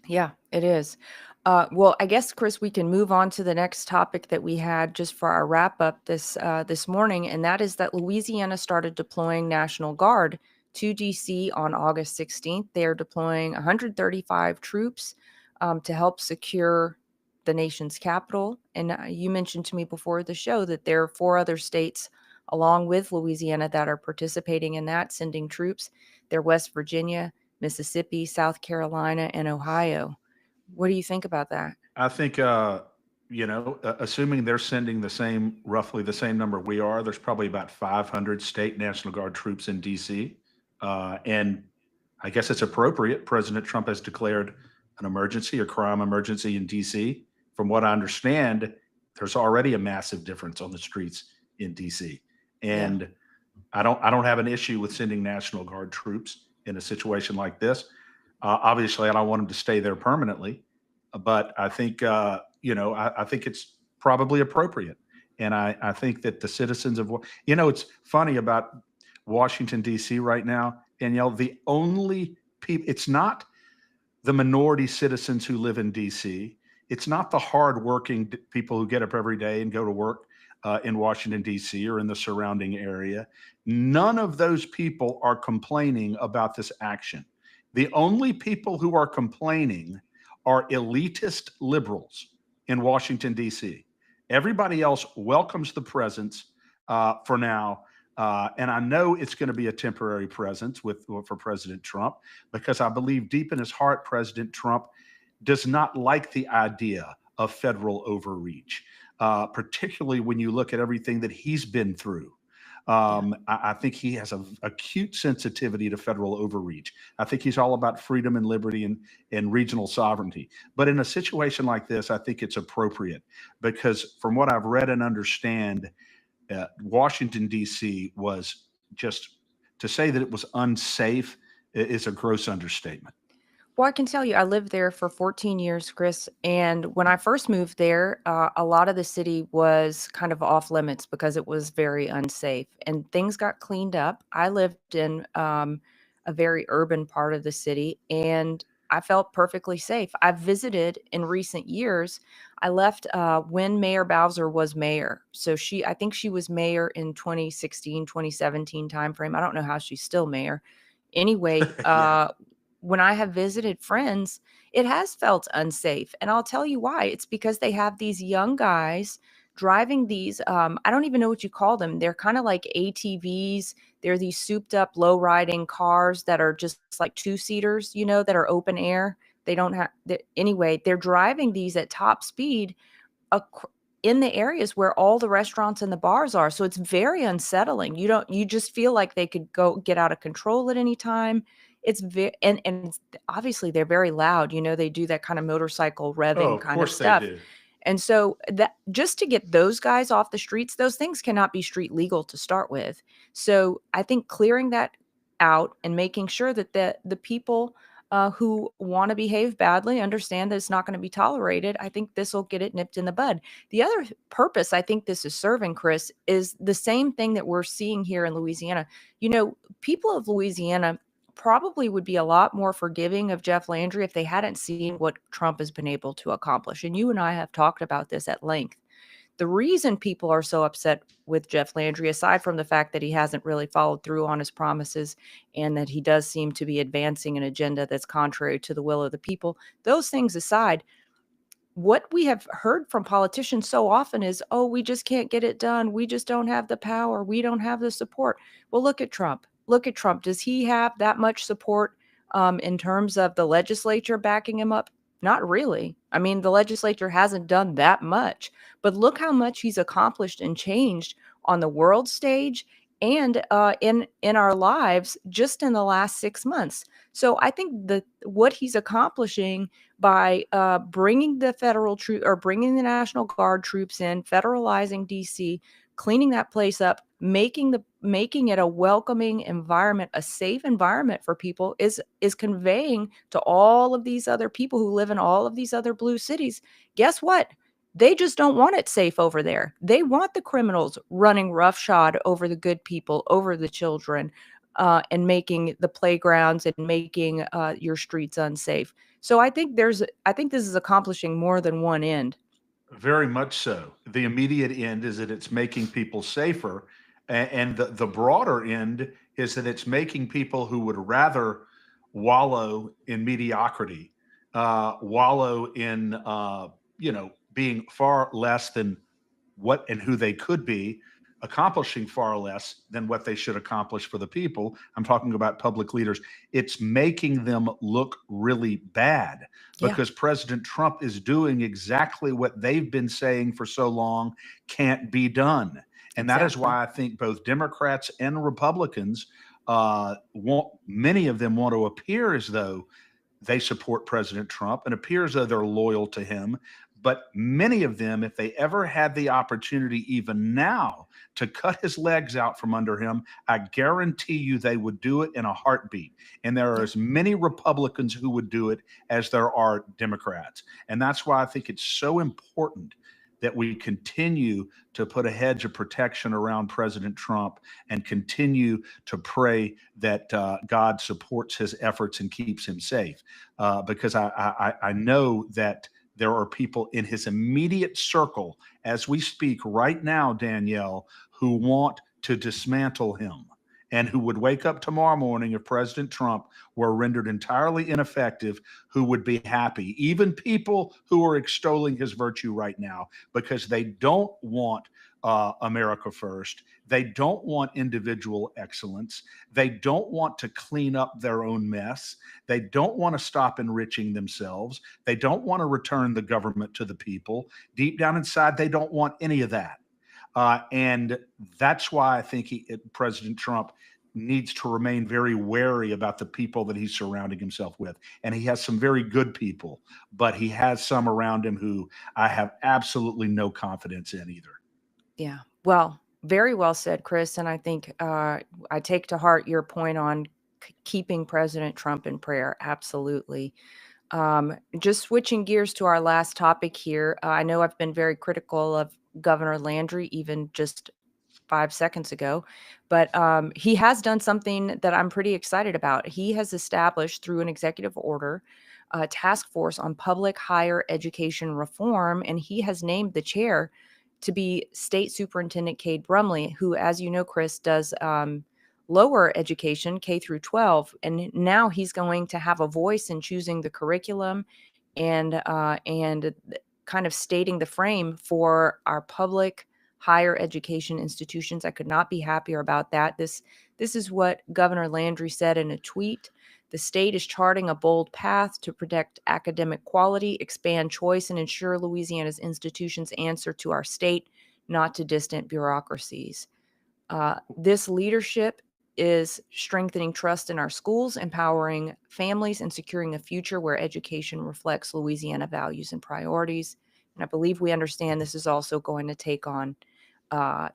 Yeah, it is. Well, I guess, Chris, we can move on to the next topic that we had just for our wrap up this morning, and that is that Louisiana started deploying National Guard to D.C. on August 16th. They are deploying 135 troops to help secure the nation's capital. And you mentioned to me before the show that there are 4 other states along with Louisiana that are participating in that, sending troops. They're West Virginia, Mississippi, South Carolina, and Ohio. What do you think about that? I think, assuming they're sending roughly the same number we are, there's probably about 500 state National Guard troops in D.C. And I guess it's appropriate. President Trump has declared an emergency, a crime emergency in D.C. From what I understand, there's already a massive difference on the streets in D.C. And I don't have an issue with sending National Guard troops in a situation like this. Obviously, I don't want them to stay there permanently, but I think, I think it's probably appropriate. And I think that the citizens of, it's funny about Washington, D.C. right now, Danielle, the only people, it's not the minority citizens who live in D.C. It's not the hardworking people who get up every day and go to work in Washington, D.C. or in the surrounding area. None of those people are complaining about this action. The only people who are complaining are elitist liberals in Washington, D.C. Everybody else welcomes the presence for now. And I know it's going to be a temporary presence for President Trump, because I believe deep in his heart, President Trump does not like the idea of federal overreach, particularly when you look at everything that he's been through. I think he has an acute sensitivity to federal overreach. I think he's all about freedom and liberty and regional sovereignty. But in a situation like this, I think it's appropriate, because from what I've read and understand, Washington, D.C. was just, to say that it was unsafe is a gross understatement. Well, I can tell you, I lived there for 14 years, Chris. And when I first moved there, a lot of the city was kind of off limits because it was very unsafe and things got cleaned up. I lived in a very urban part of the city and I felt perfectly safe. I've visited in recent years. I left when Mayor Bowser was mayor. So I think she was mayor in 2016, 2017 timeframe. I don't know how she's still mayor. Anyway, Yeah. when I have visited friends, it has felt unsafe. And I'll tell you why. It's because they have these young guys driving these, I don't even know what you call them. They're kind of like ATVs. They're these souped up, low riding cars that are just like two-seaters, that are open air. They don't have, anyway, they're driving these at top speed ac- in the areas where all the restaurants and the bars are. So it's very unsettling. You just feel like they could go get out of control at any time. It's very, and obviously they're very loud. They do that kind of motorcycle Oh, revving of kind of course they stuff. do. And so that just to get those guys off the streets, those things cannot be street legal to start with. So I think clearing that out and making sure that the people who want to behave badly understand that it's not going to be tolerated. I think this will get it nipped in the bud. The other purpose I think this is serving, Chris, is the same thing that we're seeing here in Louisiana. People of Louisiana probably would be a lot more forgiving of Jeff Landry if they hadn't seen what Trump has been able to accomplish. And you and I have talked about this at length. The reason people are so upset with Jeff Landry, aside from the fact that he hasn't really followed through on his promises and that he does seem to be advancing an agenda that's contrary to the will of the people, those things aside, what we have heard from politicians so often is, oh, we just can't get it done. We just don't have the power. We don't have the support. Well, look at Trump. Look at Trump. Does he have that much support in terms of the legislature backing him up? Not really. I mean, the legislature hasn't done that much, but look how much he's accomplished and changed on the world stage and in our lives just in the last 6 months. So I think that what he's accomplishing by bringing the federal troop or bringing the National Guard troops in, federalizing DC, cleaning that place up, making it a welcoming environment, a safe environment for people is conveying to all of these other people who live in all of these other blue cities. Guess what? They just don't want it safe over there. They want the criminals running roughshod over the good people, over the children, and making the playgrounds and making your streets unsafe. So I think this is accomplishing more than one end. Very much so. The immediate end is that it's making people safer, and the broader end is that it's making people who would rather wallow in mediocrity, wallow in being far less than what and who they could be, accomplishing far less than what they should accomplish for the people. I'm talking about public leaders. It's making them look really bad Yeah, because President Trump is doing exactly what they've been saying for so long can't be done. And that is exactly. why I think both Democrats and Republicans many of them want to appear as though they support President Trump and appear as though they're loyal to him. But many of them, if they ever had the opportunity, even now, to cut his legs out from under him, I guarantee you they would do it in a heartbeat. And there are Yeah. as many Republicans who would do it as there are Democrats. And that's why I think it's so important that we continue to put a hedge of protection around President Trump and continue to pray that God supports his efforts and keeps him safe. Because I know that there are people in his immediate circle as we speak right now, Danielle, who want to dismantle him and who would wake up tomorrow morning if President Trump were rendered entirely ineffective, who would be happy. Even people who are extolling his virtue right now because they don't want America first. They don't want individual excellence. They don't want to clean up their own mess. They don't want to stop enriching themselves. They don't want to return the government to the people. Deep down inside, they don't want any of that. And that's why I think President Trump needs to remain very wary about the people that he's surrounding himself with. And he has some very good people, but he has some around him who I have absolutely no confidence in either. Yeah. Well, very well said, Chris. And I think I take to heart your point on keeping President Trump in prayer. Absolutely. Just switching gears to our last topic here. I know I've been very critical of Governor Landry, even just 5 seconds ago, but he has done something that I'm pretty excited about. He has established through an executive order a task force on public higher education reform, and he has named the chair to be State Superintendent Cade Brumley, who, as you know, Chris, does lower education, K through 12, and now he's going to have a voice in choosing the curriculum and kind of stating the frame for our public higher education institutions. I could not be happier about that. This is what Governor Landry said in a tweet. The state is charting a bold path to protect academic quality, expand choice, and ensure Louisiana's institutions answer to our state, not to distant bureaucracies. This leadership is strengthening trust in our schools, empowering families, and securing a future where education reflects Louisiana values and priorities. And I believe we understand this is also going to take on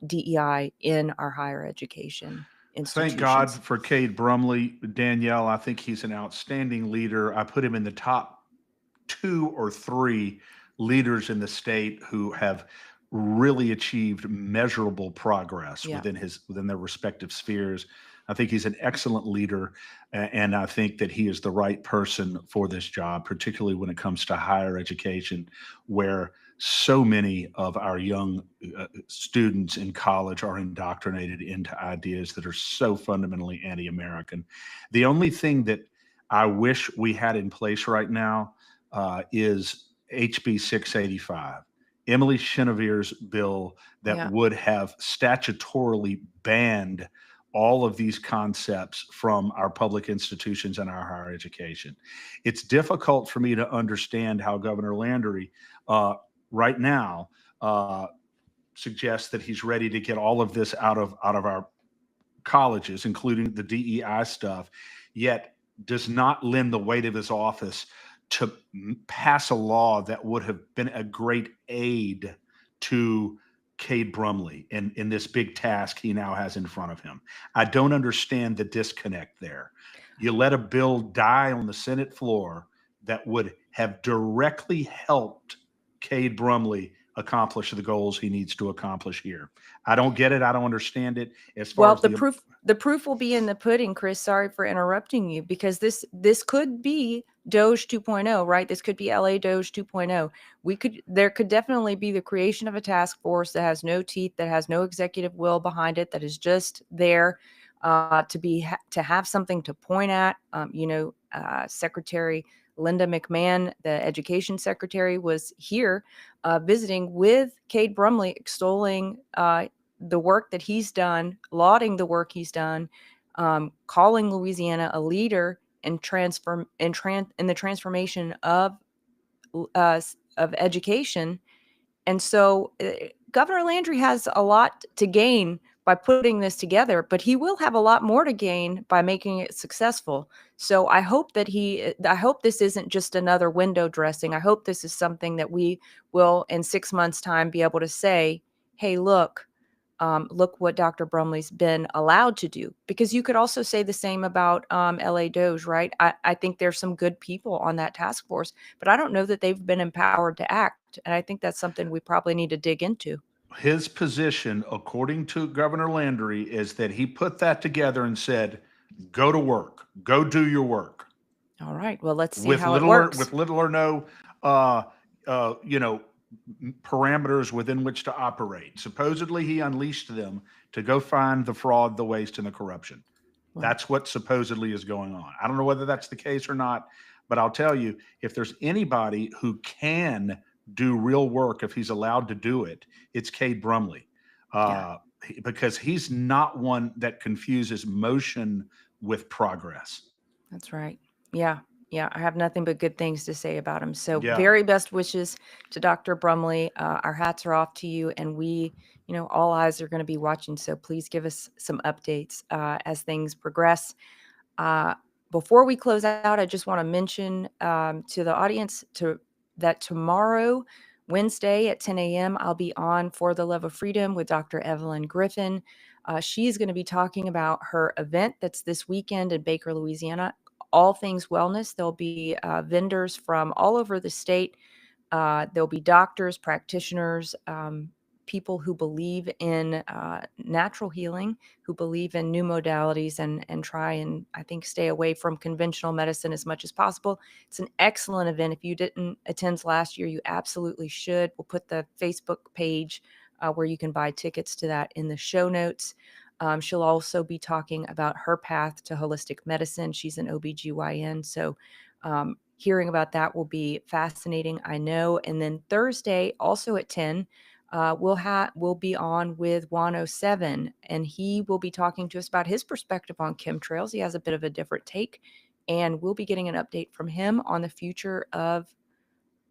DEI in our higher education institutions. Thank God for Cade Brumley. Danielle, I think he's an outstanding leader. I put him in the top 2 or 3 leaders in the state who have really achieved measurable progress within their respective spheres. I think he's an excellent leader, and I think that he is the right person for this job, particularly when it comes to higher education, where so many of our young students in college are indoctrinated into ideas that are so fundamentally anti-American. The only thing that I wish we had in place right now is HB 685. Emily Chenevire's bill that would have statutorily banned all of these concepts from our public institutions and our higher education. It's difficult for me to understand how Governor Landry right now suggests that he's ready to get all of this out of our colleges, including the DEI stuff, yet does not lend the weight of his office to pass a law that would have been a great aid to Cade Brumley in this big task he now has in front of him. I don't understand the disconnect there. You let a bill die on the Senate floor that would have directly helped Cade Brumley accomplish the goals he needs to accomplish here. I don't get it. I don't understand it. As far as the proof will be in the pudding, Chris. Sorry for interrupting you, because this could be Doge 2.0, right? This could be LA Doge 2.0. There could definitely be the creation of a task force that has no teeth, that has no executive will behind it, that is just there to have something to point at. Secretary Linda McMahon, the education secretary, was here visiting with Cade Brumley, extolling the work that he's done, lauding the work he's done, calling Louisiana a leader in the transformation of education. And so Governor Landry has a lot to gain by putting this together, but he will have a lot more to gain by making it successful. So I hope this isn't just another window dressing. I hope this is something that we will in 6 months' time be able to say, hey, look what Dr. Brumley's been allowed to do. Because you could also say the same about LA Doge, right? I think there's some good people on that task force, but I don't know that they've been empowered to act. And I think that's something we probably need to dig into. His position, according to Governor Landry, is that he put that together and said, go to work, go do your work. All right. Well, let's see how it works. With little or no, parameters within which to operate. Supposedly he unleashed them to go find the fraud, the waste, and the corruption. Wow. That's what supposedly is going on. I don't know whether that's the case or not, but I'll tell you, if there's anybody who can do real work, if he's allowed to do it, it's Cade Brumley, because he's not one that confuses motion with progress. That's right. Yeah. I have nothing but good things to say about him. So very best wishes to Dr. Brumley. Our hats are off to you, and we, all eyes are going to be watching. So please give us some updates as things progress. Before we close out, I just want to mention to the audience that tomorrow, Wednesday at 10 a.m., I'll be on For the Love of Freedom with Dr. Evelyn Griffin. She is going to be talking about her event that's this weekend in Baker, Louisiana, all things wellness. There'll be vendors from all over the state. There'll be doctors, practitioners, people who believe in natural healing, who believe in new modalities and try and, I think, stay away from conventional medicine as much as possible. It's an excellent event. If you didn't attend last year, you absolutely should. We'll put the Facebook page where you can buy tickets to that in the show notes. She'll also be talking about her path to holistic medicine. She's an OBGYN. So hearing about that will be fascinating, I know. And then Thursday, also at 10, we'll be on with 107, and he will be talking to us about his perspective on chemtrails. He has a bit of a different take, and we'll be getting an update from him on the future of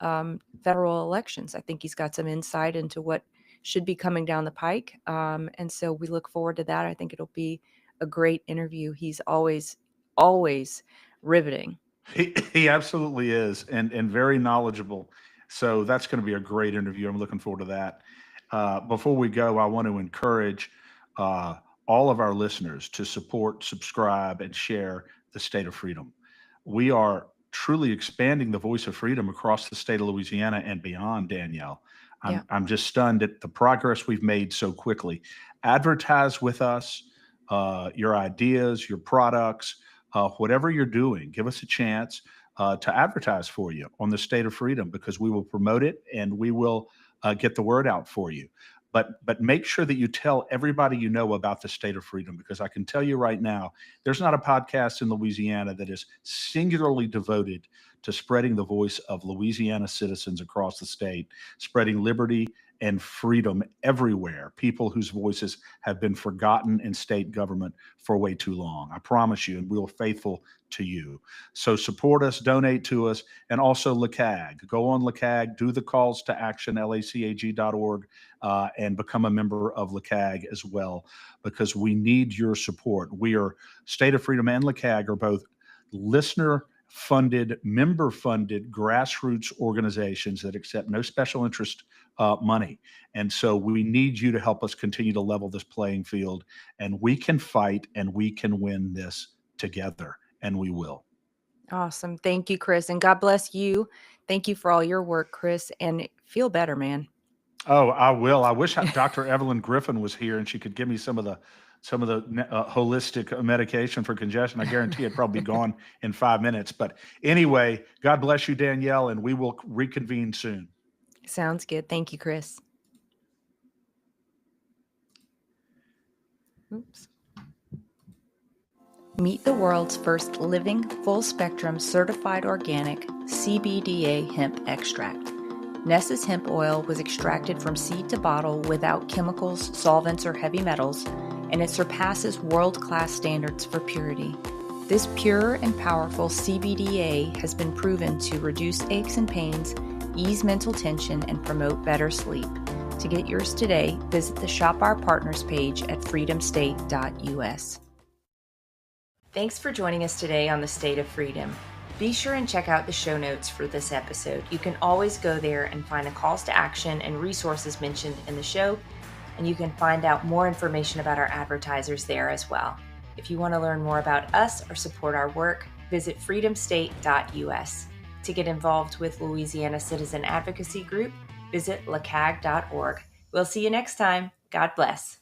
federal elections. I think he's got some insight into what should be coming down the pike. And so we look forward to that. I think it'll be a great interview. He's always riveting. He absolutely is, and very knowledgeable. So that's going to be a great interview. I'm looking forward to that. Before we go, I want to encourage all of our listeners to support, subscribe, and share the State of Freedom. We are truly expanding the voice of freedom across the state of Louisiana and beyond, Danielle. I'm just stunned at the progress we've made so quickly. Advertise with us, your ideas, your products, whatever you're doing. Give us a chance to advertise for you on the State of Freedom, because we will promote it and we will get the word out for you. But make sure that you tell everybody you know about the State of Freedom, because I can tell you right now, there's not a podcast in Louisiana that is singularly devoted to spreading the voice of Louisiana citizens across the state, spreading liberty and freedom everywhere, people whose voices have been forgotten in state government for way too long. I promise you, and we're faithful to you. So support us, donate to us, and also LACAG. Go on LACAG, do the calls to action, lacag.org, and become a member of LACAG as well, because we need your support. We are, State of Freedom and LACAG are both listener-funded, member-funded grassroots organizations that accept no special interest money. And so we need you to help us continue to level this playing field, and we can fight and we can win this together, and we will. Awesome. Thank you, Chris. And God bless you. Thank you for all your work, Chris. And feel better, man. Oh, I will. I wish Dr. Evelyn Griffin was here and she could give me some of the holistic medication for congestion. I guarantee it'd probably be gone in 5 minutes. But anyway, God bless you, Danielle, and we will reconvene soon. Sounds good. Thank you, Chris. Oops. Meet the world's first living, full-spectrum, certified organic CBDA hemp extract. Ness's hemp oil was extracted from seed to bottle without chemicals, solvents, or heavy metals, and it surpasses world-class standards for purity. This pure and powerful CBDA has been proven to reduce aches and pains, ease mental tension, and promote better sleep. To get yours today, visit the Shop Our Partners page at freedomstate.us. Thanks for joining us today on the State of Freedom. Be sure and check out the show notes for this episode. You can always go there and find the calls to action and resources mentioned in the show, and you can find out more information about our advertisers there as well. If you want to learn more about us or support our work, visit freedomstate.us. To get involved with Louisiana Citizen Advocacy Group, visit lacag.org. We'll see you next time. God bless.